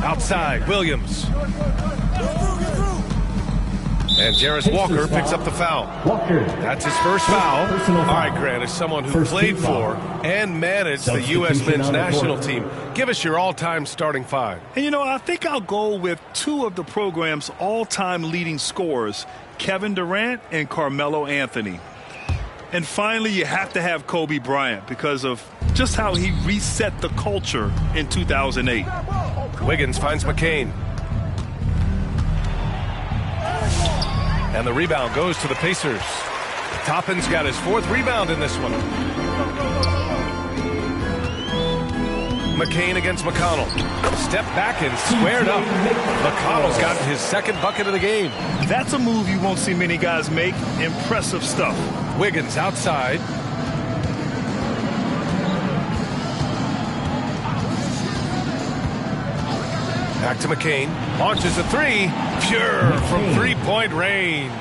Outside, Williams. And Jarris Walker picks up the foul. That's his first foul. All right, Grant, as someone who played for and managed the U.S. men's national team, give us your all-time starting 5. And, you know, I think I'll go with 2 of the program's all-time leading scorers, Kevin Durant and Carmelo Anthony. And finally, you have to have Kobe Bryant because of just how he reset the culture in 2008. Wiggins finds McCain. And the rebound goes to the Pacers. Toppin's got his 4th rebound in this one. McCain against McConnell. Step back and squared up. McConnell's got his 2nd bucket of the game. That's a move you won't see many guys make. Impressive stuff. Wiggins outside. Back to McCain. Launches a 3. Pure from 3-point range.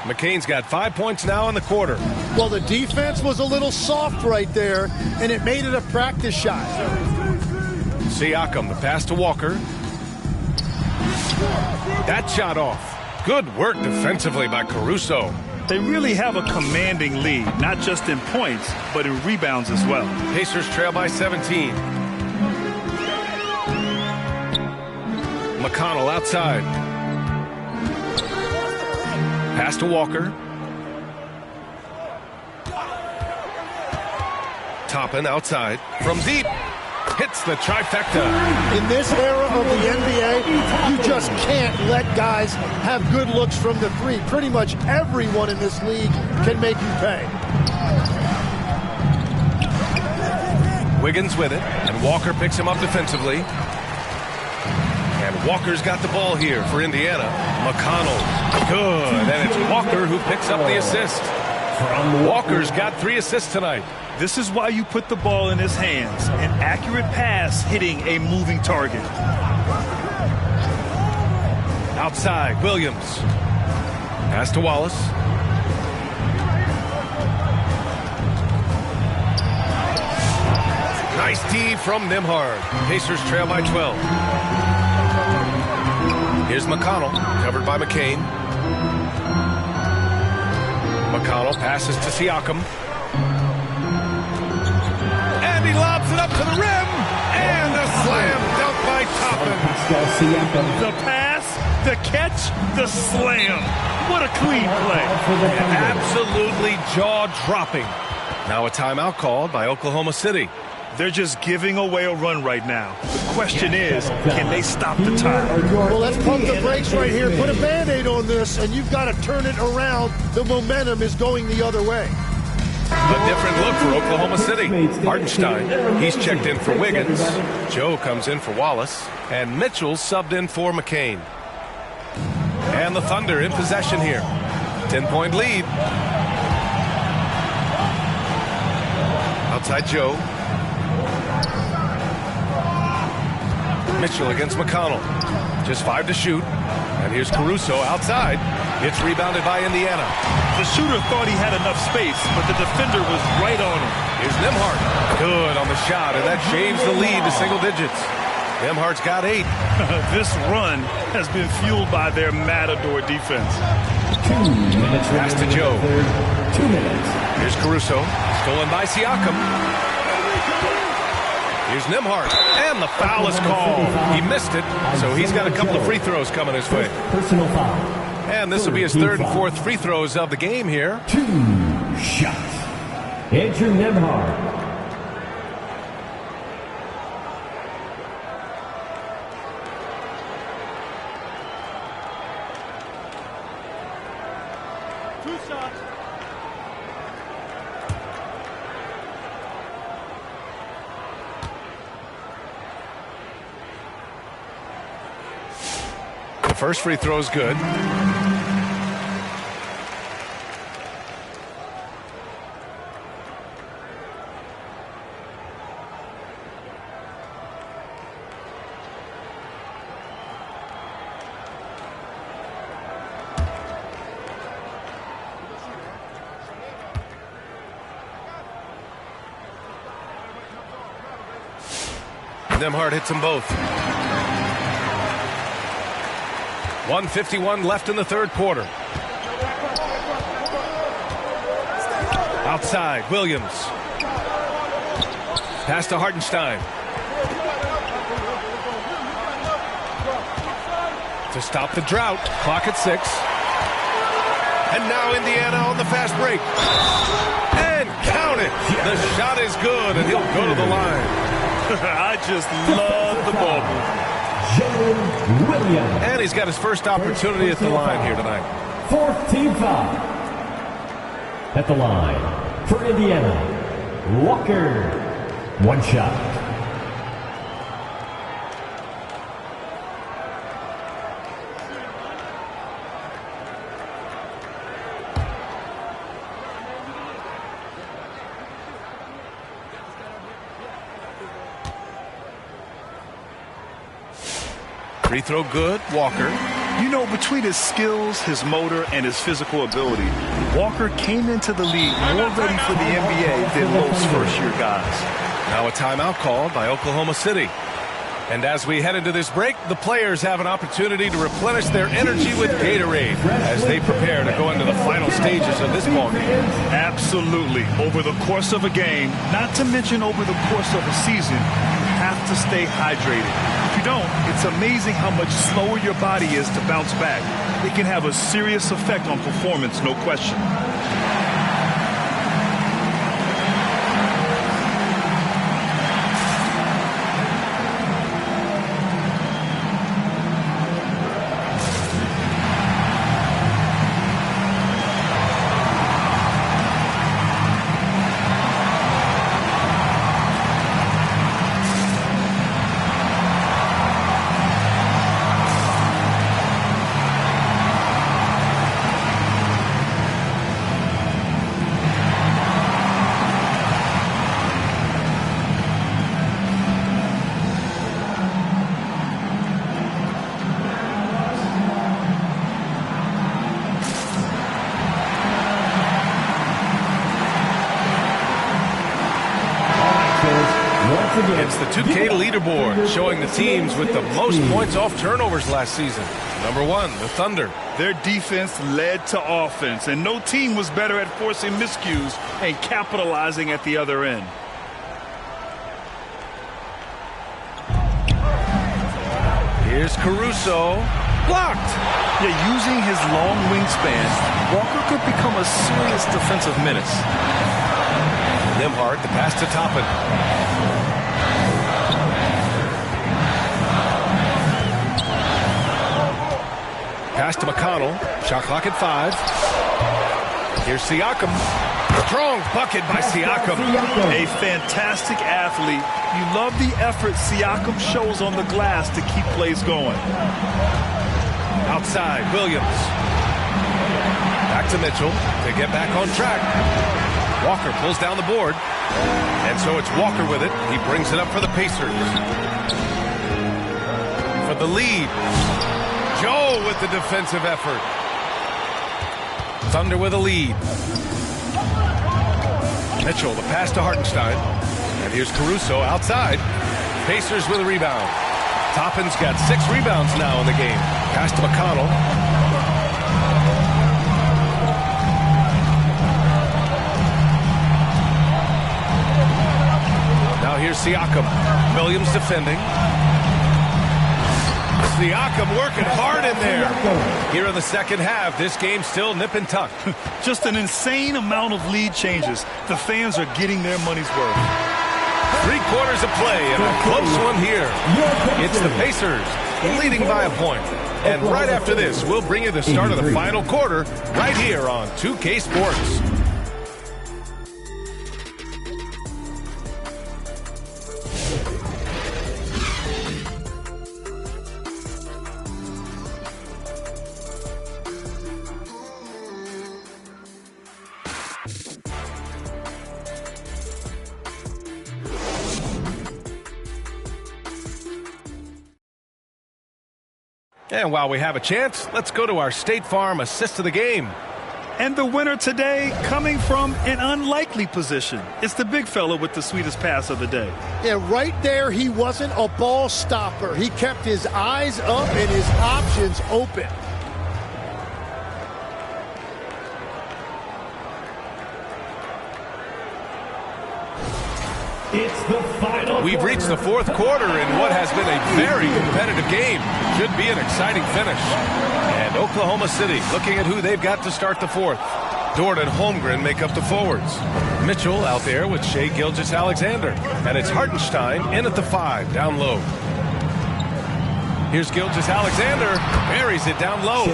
McCain's got 5 points now in the quarter. Well, the defense was a little soft right there, and it made it a practice shot. Siakam, the pass to Walker. That shot off. Good work defensively by Caruso. They really have a commanding lead, not just in points, but in rebounds as well. Pacers trail by 17. McConnell outside. Pass to Walker. Toppin outside. From deep. Hits the trifecta. In this era of the NBA, you just can't let guys have good looks from the three. Pretty much everyone in this league can make you pay. Wiggins with it, and Walker picks him up defensively. And Walker's got the ball here for Indiana. McConnell, good, and it's Walker who picks up the assist. Walker's got 3 assists tonight. This is why you put the ball in his hands. An accurate pass hitting a moving target. Outside, Williams. Pass to Wallace. Nice D from Nembhard. Pacers trail by 12. Here's McConnell, covered by McCain. McConnell passes to Siakam. And he lobs it up to the rim. And a slam dunk by Toppin. The pass, the catch, the slam. What a clean play. Absolutely jaw-dropping. Now a timeout called by Oklahoma City. They're just giving away a run right now. The question is, can they stop the time? Well, let's pump the brakes right here. Put a Band-Aid on this, and you've got to turn it around. The momentum is going the other way. A different look for Oklahoma City. Hartenstein, he's checked in for Wiggins. Joe comes in for Wallace. And Mitchell subbed in for McCain. And the Thunder in possession here. 10-point lead. Outside Joe. Mitchell against McConnell. Just 5 to shoot. And here's Caruso outside. It's rebounded by Indiana. The shooter thought he had enough space, but the defender was right on him. Here's Nembhard. Good on the shot, and that shaves the lead to single digits. Nembhard's got 8. This run has been fueled by their matador defense. 2 minutes. Pass to Joe. 2 minutes. Here's Caruso. Stolen by Siakam. Here's Nembhard. And the foul is called. He missed it, so he's got a couple of free throws coming his way. Personal foul. And this will be his 3rd and 4th free throws of the game here. 2 shots. Andrew Nembhard. The first free throw is good. Nembhard hits them both. 1:51 left in the 3rd quarter. Outside, Williams. Pass to Hartenstein. To stop the drought. Clock at 6. And now Indiana on the fast break. And count it. The shot is good, and he'll go to the line. I just love the ball move. Williams. And he's got his first opportunity at the line here tonight. 4th team foul. At the line for Indiana, Walker. 1 shot. Free throw good, Walker. You know, between his skills, his motor, and his physical ability, Walker came into the league more ready for the NBA than most first-year guys. Now a timeout called by Oklahoma City. And as we head into this break, the players have an opportunity to replenish their energy with Gatorade as they prepare to go into the final stages of this ballgame. Absolutely. Over the course of a game, not to mention over the course of a season, you have to stay hydrated. If you don't, it's amazing how much slower your body is to bounce back. It can have a serious effect on performance, no question. It's the 2K leaderboard showing the teams with the most points off turnovers last season. Number 1, the Thunder. Their defense led to offense, and no team was better at forcing miscues and capitalizing at the other end. Here's Caruso. Blocked. Yeah, using his long wingspan, Walker could become a serious defensive menace. Nembhard, the pass to Toppin. Pass to McConnell. Shot clock at 5. Here's Siakam. Strong bucket by Siakam. A fantastic athlete. You love the effort Siakam shows on the glass to keep plays going. Outside, Williams. Back to Mitchell to get back on track. Walker pulls down the board. And so it's Walker with it. He brings it up for the Pacers. For the lead. Joe with the defensive effort. Thunder with a lead. Mitchell, the pass to Hartenstein. And here's Caruso outside. Pacers with a rebound. Toppin's got 6 rebounds now in the game. Pass to McConnell. Now here's Siakam. Williams defending. Siakam working hard in there. Here in the second half, this game still nip and tuck. Just an insane amount of lead changes. The fans are getting their money's worth. 3 quarters of play and a close one here. It's the Pacers leading by a point. And right after this, we'll bring you the start of the final quarter right here on 2K Sports. And while we have a chance, let's go to our State Farm assist of the game. And the winner today coming from an unlikely position. It's the big fella with the sweetest pass of the day. Yeah, right there, he wasn't a ball stopper. He kept his eyes up and his options open. It's the final. We've reached the 4th quarter in what has been a very competitive game. Should be an exciting finish. And Oklahoma City looking at who they've got to start the 4th. Dort and Holmgren make up the forwards. Mitchell out there with Shai Gilgeous-Alexander. And it's Hartenstein in at the 5, down low. Here's Gilgeous-Alexander. Buries it down low.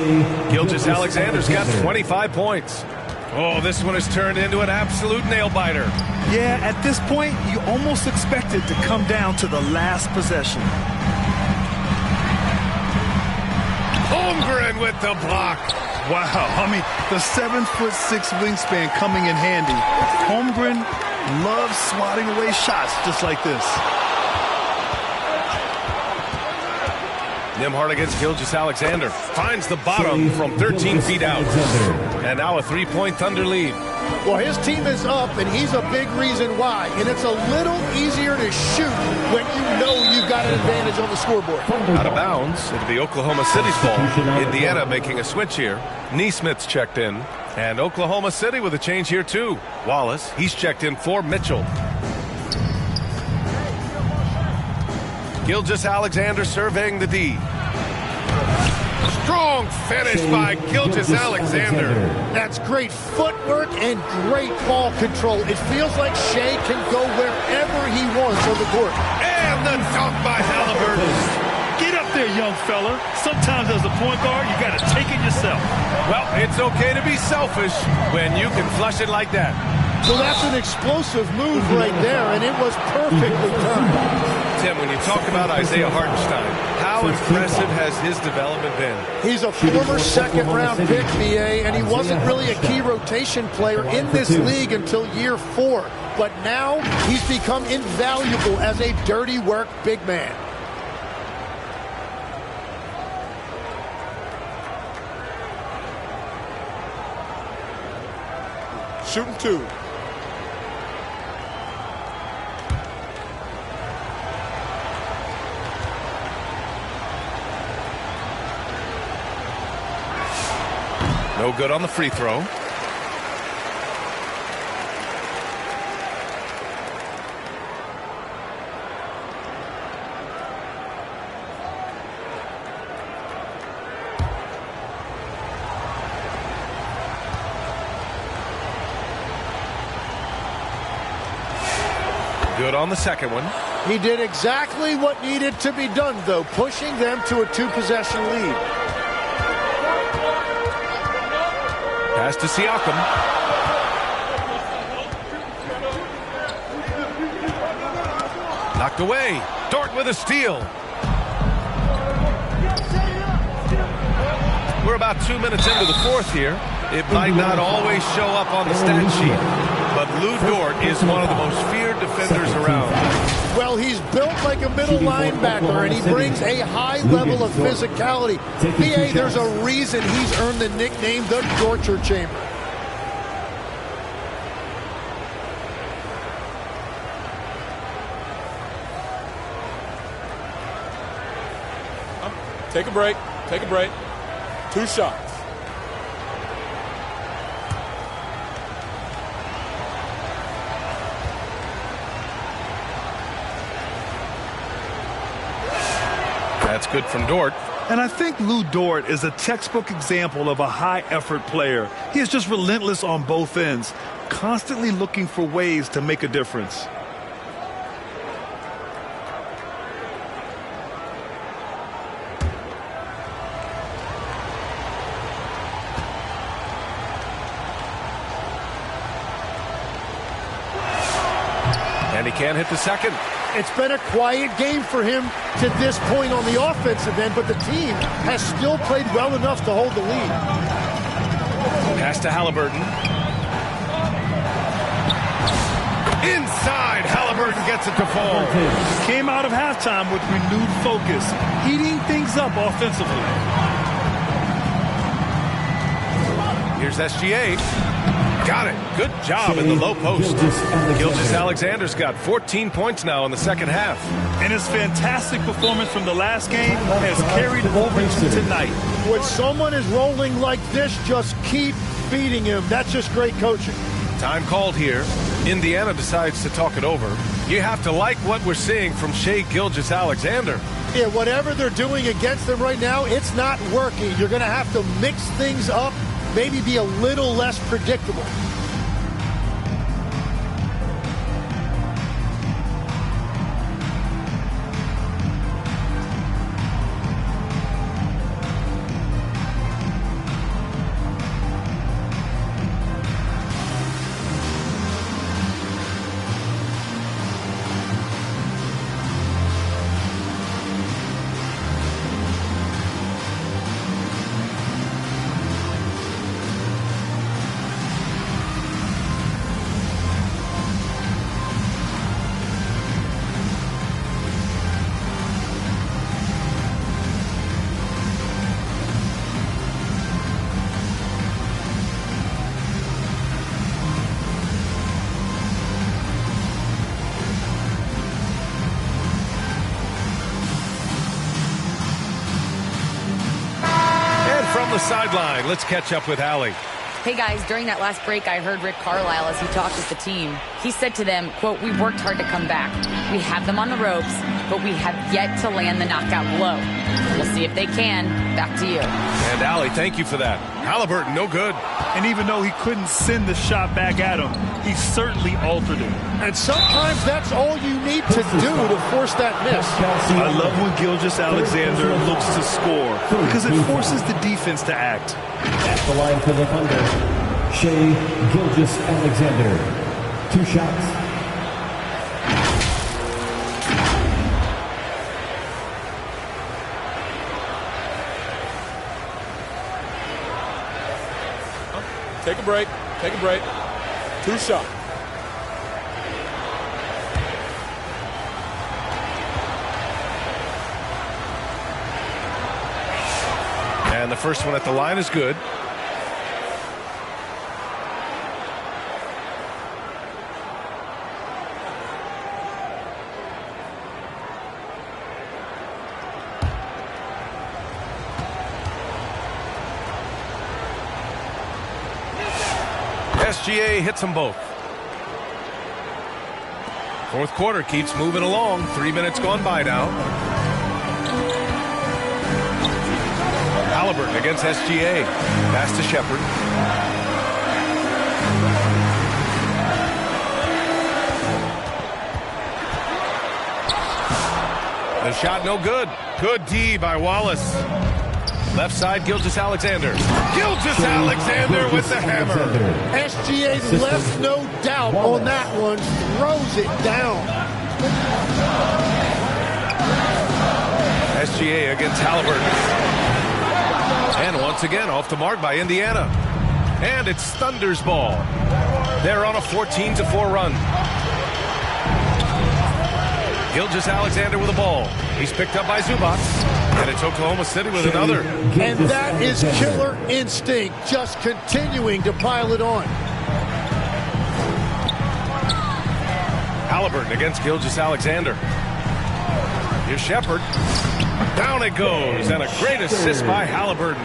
Gilgeous-Alexander's got 25 points. Oh, this one has turned into an absolute nail-biter. Yeah, at this point, you almost expect it to come down to the last possession. Holmgren with the block. Wow, I mean, the 7'6" wingspan coming in handy. Holmgren loves swatting away shots just like this. Nembhard against Gilgeous-Alexander. Finds the bottom from 13 feet out. And now a 3-point Thunder lead. Well, his team is up, and he's a big reason why. And it's a little easier to shoot when you know you've got an advantage on the scoreboard. Out of bounds into the Oklahoma City's ball. Indiana making a switch here. Neesmith's checked in. And Oklahoma City with a change here, too. Wallace, he's checked in for Mitchell. Gilgeous-Alexander surveying the D. Strong finish by Gilgeous-Alexander. That's great footwork and great ball control. It feels like Shea can go wherever he wants on the court. And the dunk by Halliburton. Get up there, young fella. Sometimes as a point guard, you got to take it yourself. Well, it's okay to be selfish when you can flush it like that. So that's an explosive move right there, and it was perfectly timed. Tim, when you talk about Isaiah Hartenstein, how impressive has his development been? He's a former second-round pick, BA, and he wasn't really a key rotation player in this league until year 4. But now he's become invaluable as a dirty work big man. Shooting 2. No good on the free throw. Good on the second one. He did exactly what needed to be done, though, pushing them to a 2-possession lead. Pass to Siakam. Knocked away. Dort with a steal. We're about 2 minutes into the fourth here. It might not always show up on the stat sheet, but Lou Dort is one of the most feared defenders around. Well, he's built like a middle linebacker, and he brings a high level of physicality. BA, there's a reason he's earned the nickname the Torture Chamber. Take a break. Take a break. 2 shots. That's good from Dort. And I think Lou Dort is a textbook example of a high-effort player. He is just relentless on both ends, constantly looking for ways to make a difference. And he can't hit the second. It's been a quiet game for him to this point on the offensive end, but the team has still played well enough to hold the lead. Pass to Halliburton. Inside, Halliburton gets it to fall. Came out of halftime with renewed focus, heating things up offensively. Here's SGA. Got it. Good job in the low post. Gilgeous-Alexander's got 14 points now in the second half. And his fantastic performance from the last game has carried over to tonight. When someone is rolling like this, just keep feeding him. That's just great coaching. Time called here. Indiana decides to talk it over. You have to like what we're seeing from Shai Gilgeous-Alexander. Yeah, whatever they're doing against them right now, it's not working. You're going to have to mix things up, maybe be a little less predictable. sideline. Let's catch up with Allie. Hey guys, during that last break, I heard Rick Carlisle as he talked with the team. He said to them, quote, "We worked hard to come back. We have them on the ropes, but we have yet to land the knockout blow. We'll see if they can." Back to you. And Allie, thank you for that. Halliburton, no good. And even though he couldn't send the shot back at him, he certainly altered it. And sometimes that's all you need to do to force that miss. I love when Gilgeous-Alexander looks to score because it forces the defense to act. At the line for the Thunder, Shea Gilgeous-Alexander. 2 shots. Take a break. Take a break. 2 shots. And the first one at the line is good. SGA hits them both. Fourth quarter keeps moving along. 3 minutes gone by now. Halliburton against SGA. Pass to Shepherd. The shot no good. Good D by Wallace. Left side, Gilgeous-Alexander. Gilgeous-Alexander with the hammer. SGA left no doubt on that one. Throws it down. SGA against Halliburton. And once again, off the mark by Indiana. And it's Thunder's ball. They're on a 14-4 run. Gilgeous-Alexander with the ball. He's picked up by Zubac. And it's Oklahoma City with another. And that is killer instinct, just continuing to pile it on. Halliburton against Gilgeous-Alexander. Here's Shepherd. Down it goes, and a great assist by Halliburton.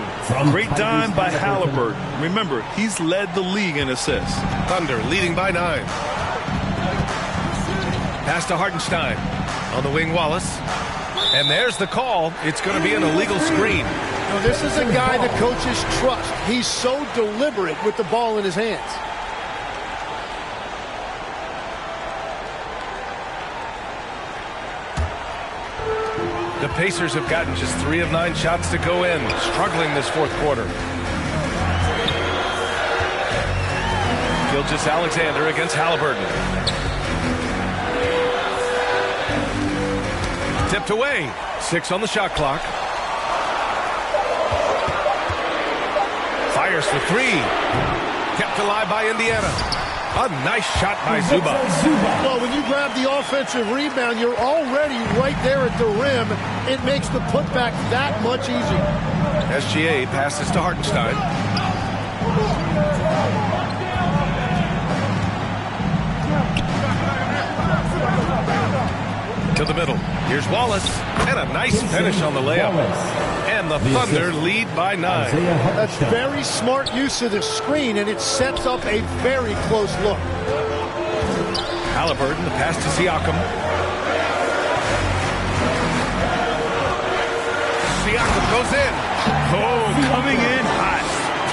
Great dime by Halliburton. Remember, he's led the league in assists. Thunder leading by 9. Pass to Hartenstein. On the wing, Wallace. And there's the call. It's going to be an illegal screen. Now, this is a guy the coaches trust. He's so deliberate with the ball in his hands. The Pacers have gotten just 3 of 9 shots to go in, struggling this fourth quarter. Gilgeous-Alexander against Halliburton. Tipped away. 6 on the shot clock. Fires for 3. Kept alive by Indiana. A nice shot by Zubac. Well, when you grab the offensive rebound, you're already right there at the rim. It makes the putback that much easier. SGA passes to Hartenstein. To the middle. Here's Wallace. And a nice finish on the layup. And the Thunder lead by 9. That's very smart use of the screen, and it sets up a very close look. Halliburton, the pass to Siakam. Siakam goes in. Oh, coming in hot.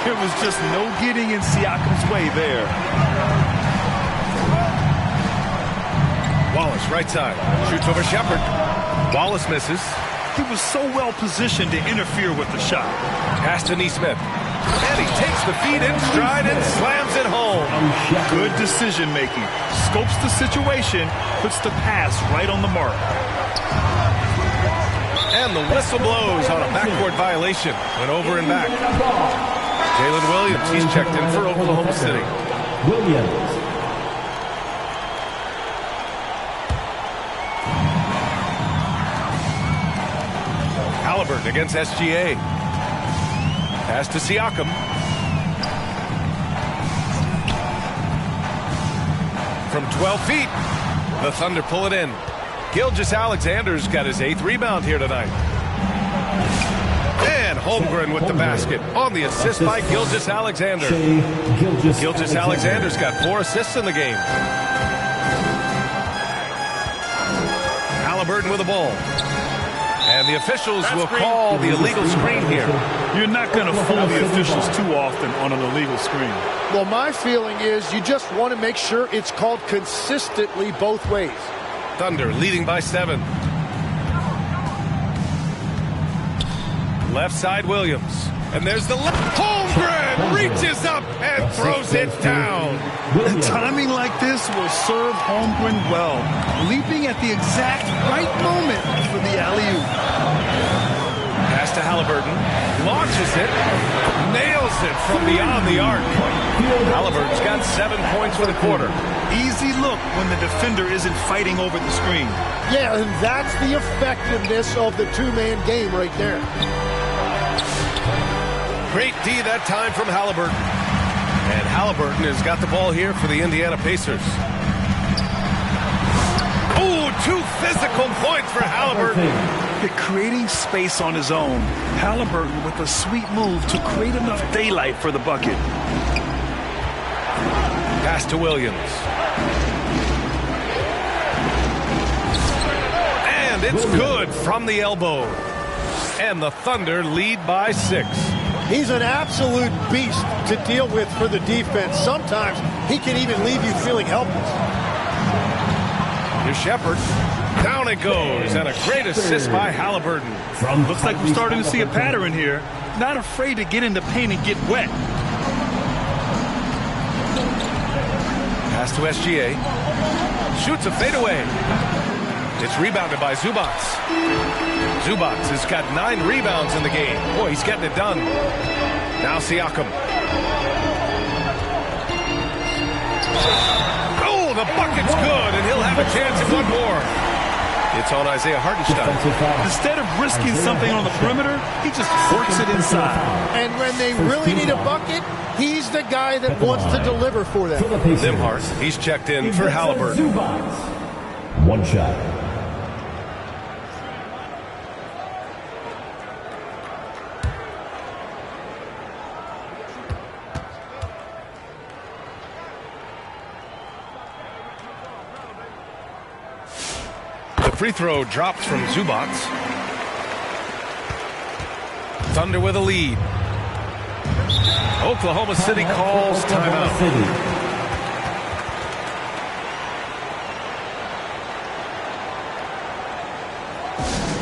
There was just no getting in Siakam's way there. Wallace, right side. Shoots over Shepherd. Wallace misses. He was so well positioned to interfere with the shot. Pass to Nesmith. And he takes the feed in stride and slams it home. Good decision making. Scopes the situation, puts the pass right on the mark. And the whistle blows on a backcourt violation. Went over and back. Jalen Williams, he's checked in for Oklahoma City. Williams. Halliburton against SGA. Pass to Siakam. From 12 feet, the Thunder pull it in. Gilgeous-Alexander's got his 8th rebound here tonight. And Holmgren with the basket on the assist by Gilgeous-Alexander. Gilgeous-Alexander's got 4 assists in the game. Halliburton with the ball. And the officials will call the illegal screen here. You're not going to fool the officials too often on an illegal screen. Well, my feeling is you just want to make sure it's called consistently both ways. Thunder leading by 7. Left side Williams. And there's the left. Holmgren reaches up and throws it down. The timing like this will serve Holmgren well. Leaping at the exact right moment for the alley-oop. Pass to Halliburton. Launches it. Nails it from beyond the arc. Halliburton's got 7 points for the quarter. Easy look when the defender isn't fighting over the screen. Yeah, and that's the effectiveness of the two-man game right there. Great D that time from Halliburton. And Halliburton has got the ball here for the Indiana Pacers. Oh, 2 physical points for Halliburton. Creating space on his own. Halliburton with a sweet move to create enough daylight for the bucket. Pass to Williams. And it's good from the elbow. And the Thunder lead by 6. He's an absolute beast to deal with for the defense. Sometimes he can even leave you feeling helpless. Here's Shepherd. Down it goes. And a great assist by Halliburton. Looks like we're starting to see a pattern here. Not afraid to get in the paint and get wet. Pass to SGA. Shoots a fadeaway. It's rebounded by Zubac. Zubac has got 9 rebounds in the game. Boy, he's getting it done. Now Siakam. Oh, the bucket's good, and he'll have a chance at one more. It's on Isaiah Hartenstein. Instead of risking something on the perimeter, he just works it inside. And when they really need a bucket, he's the guy that wants to deliver for them. Nembhard, he's checked in for Halliburton. 1 shot. Free throw drops from Zubac. Thunder with a lead. Oklahoma City calls timeout.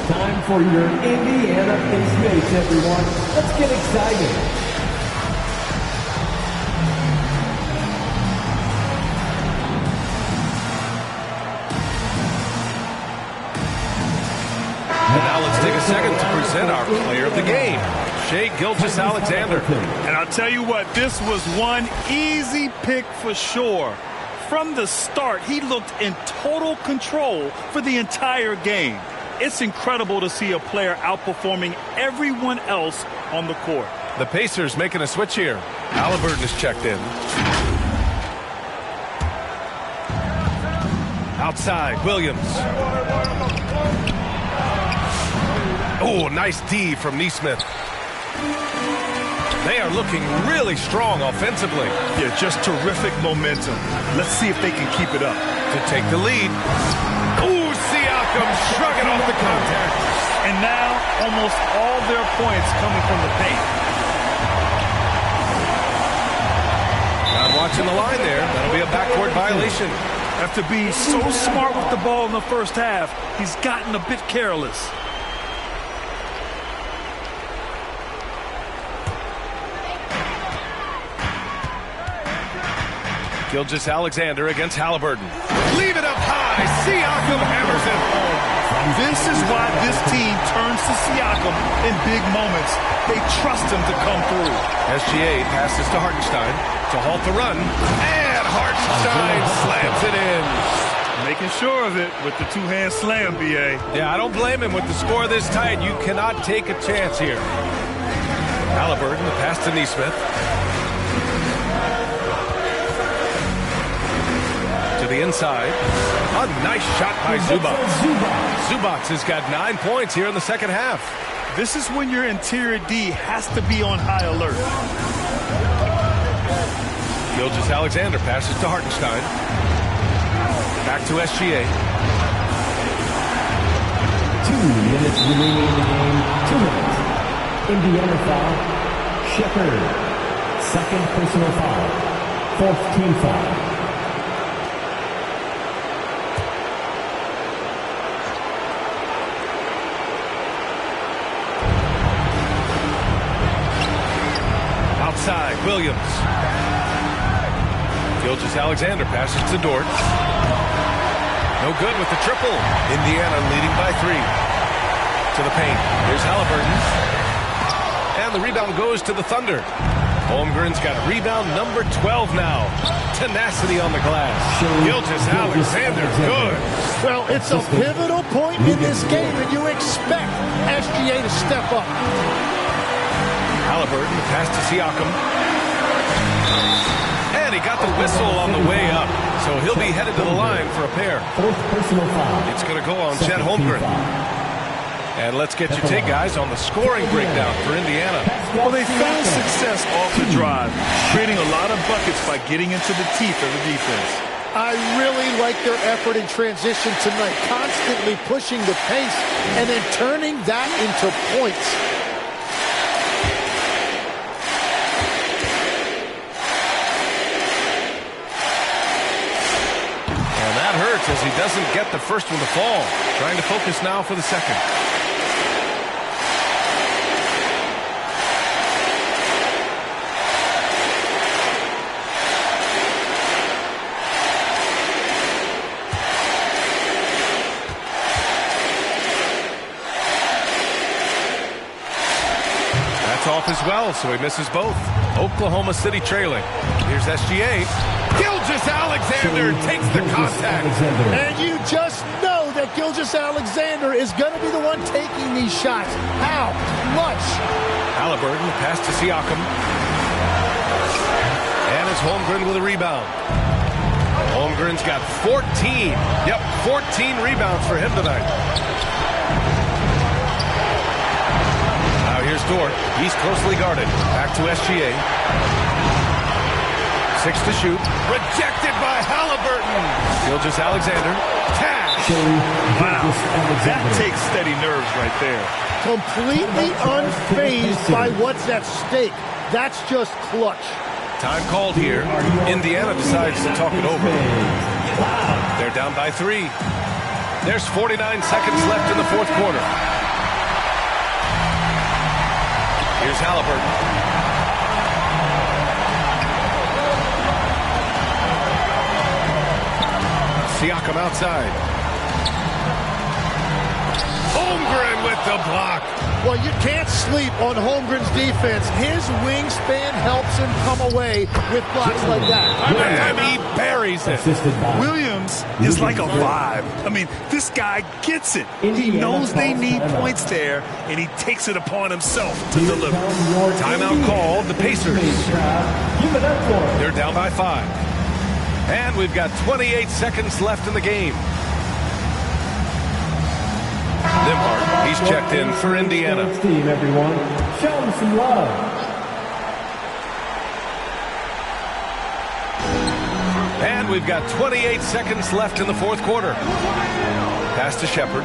Time for your Indiana Pace mates, everyone. Let's get excited. Now let's take a second to present our player of the game, Shai Gilgeous-Alexander. And I'll tell you what, this was one easy pick for sure. From the start, he looked in total control for the entire game. It's incredible to see a player outperforming everyone else on the court. The Pacers making a switch here. Halliburton is checked in. Outside, Williams. Oh, nice D from Nesmith. They are looking really strong offensively. Yeah, just terrific momentum. Let's see if they can keep it up. To take the lead. Ooh, Siakam shrugging off the contact. And now, almost all their points coming from the paint. Not watching the line there. That'll be a backcourt violation. After being so smart with the ball in the first half, he's gotten a bit careless. Gilgeous-Alexander against Halliburton. Leave it up high. Siakam hammers it home. This is why this team turns to Siakam in big moments. They trust him to come through. SGA passes to Hartenstein to halt the run. And Hartenstein slams it in. Making sure of it with the two-hand slam, B.A. Yeah, I don't blame him with the score this tight. You cannot take a chance here. Halliburton, the pass to Nesmith. To the inside. A nice shot by Zubac. Zubac has got 9 points here in the second half. This is when your interior D has to be on high alert. Gilgeous-Alexander passes to Hartenstein. Back to SGA. 2 minutes remaining in the game. 2 minutes. Indiana foul. Shepherd. Second personal foul. 4th team foul. Outside, Williams. Gilgeous-Alexander passes to Dort. No good with the triple. Indiana leading by 3. To the paint. Here's Halliburton. And the rebound goes to the Thunder. Holmgren's got rebound number 12 now. Tenacity on the glass. Gilgeous-Alexander, good. Well, it's a pivotal point in this game, and you expect SGA to step up. Halliburton, pass to Siakam. And he got the whistle on the way up. So he'll be headed to the line for a pair. 4th personal foul. It's going to go on Chet Holmgren. And let's get your take, guys, on the scoring breakdown for Indiana. Well, they found success off the drive, creating a lot of buckets by getting into the teeth of the defense. I really like their effort in transition tonight, constantly pushing the pace and then turning that into points. And that hurts as he doesn't get the first one to fall. Trying to focus now for the second. Off as well, so he misses both. Oklahoma City trailing. Here's SGA. Gilgeous-Alexander takes the contact. And you just know that Gilgeous-Alexander is going to be the one taking these shots. How? Clutch. Halliburton, pass to Siakam. And it's Holmgren with a rebound. Holmgren's got 14. Yep, 14 rebounds for him tonight. Here's Dort. He's closely guarded. Back to SGA. 6 to shoot. Rejected by Halliburton. Gilgeous-Alexander. Cash. Wow. That takes steady nerves right there. Completely unfazed by what's at stake. That's just clutch. Time called here. Indiana decides to talk it over. They're down by 3. There's 49 seconds left in the fourth quarter. Here's Halliburton. Siakam outside. Holmgren with the block. Well, you can't sleep on Holmgren's defense. His wingspan helps him come away with blocks like that. And he buries it. Williams is like a 5. I mean, this guy gets it. He knows they need points there, and he takes it upon himself to deliver. Timeout called. The Pacers. They're down by 5. And we've got 28 seconds left in the game. Nembhard, he's checked in for Indiana. Team, everyone. Show him some love. And we've got 28 seconds left in the fourth quarter. Pass to Shepherd.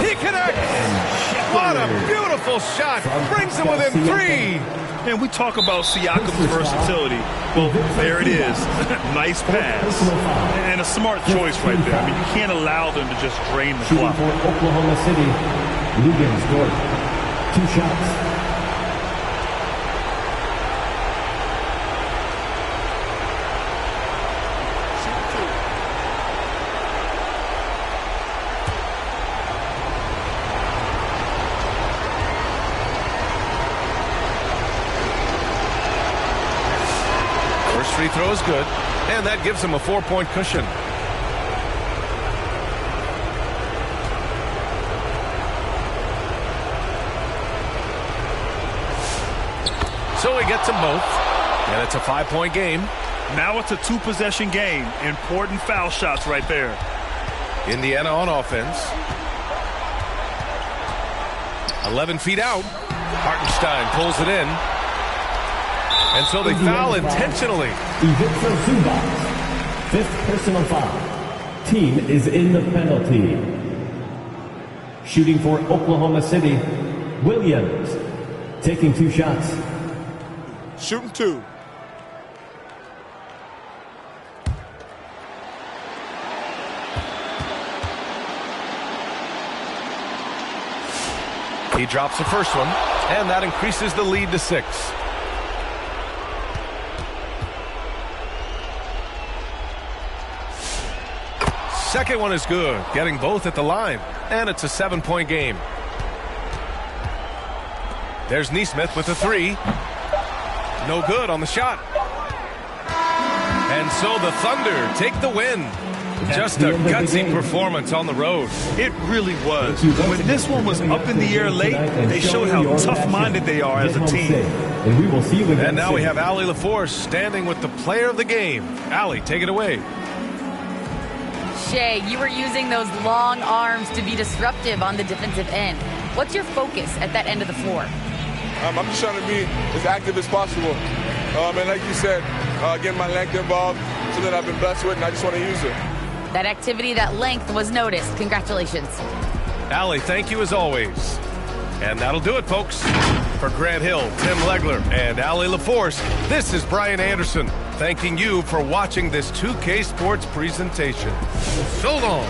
He connects! What a beautiful shot! Brings him within 3! And we talk about Siakam's versatility. Well, there it is. Nice pass. And a smart choice right there. I mean, you can't allow them to just drain the clock. For Oklahoma City, Lugan scored 2 shots. Free throw is good, and that gives him a 4-point cushion. So he gets them both, and it's a 5-point game. Now it's a 2-possession game. Important foul shots right there. Indiana on offense. 11 feet out. Hartenstein pulls it in. And so they foul intentionally. Ivica Zubac. 5th personal foul. Team is in the penalty. Shooting for Oklahoma City, Williams. Taking 2 shots. Shooting 2. He drops the first one, and that increases the lead to 6. Second one is good, getting both at the line, and it's a 7-point game. There's Neesmith with a 3. No good on the shot. And so the Thunder take the win. Just a gutsy performance on the road. It really was. When this one was up in the air late, they showed how tough-minded they are as a team. And we will see you again. And now we have Allie LaForce standing with the player of the game. Allie, take it away. Shea, you were using those long arms to be disruptive on the defensive end. What's your focus at that end of the floor? I'm just trying to be as active as possible. And like you said, getting my length involved, something I've been blessed with, and I just want to use it. That activity, that length was noticed. Congratulations. Allie, thank you as always. And that'll do it, folks. For Grant Hill, Tim Legler, and Allie LaForce, this is Brian Anderson, thanking you for watching this 2K Sports presentation. So long.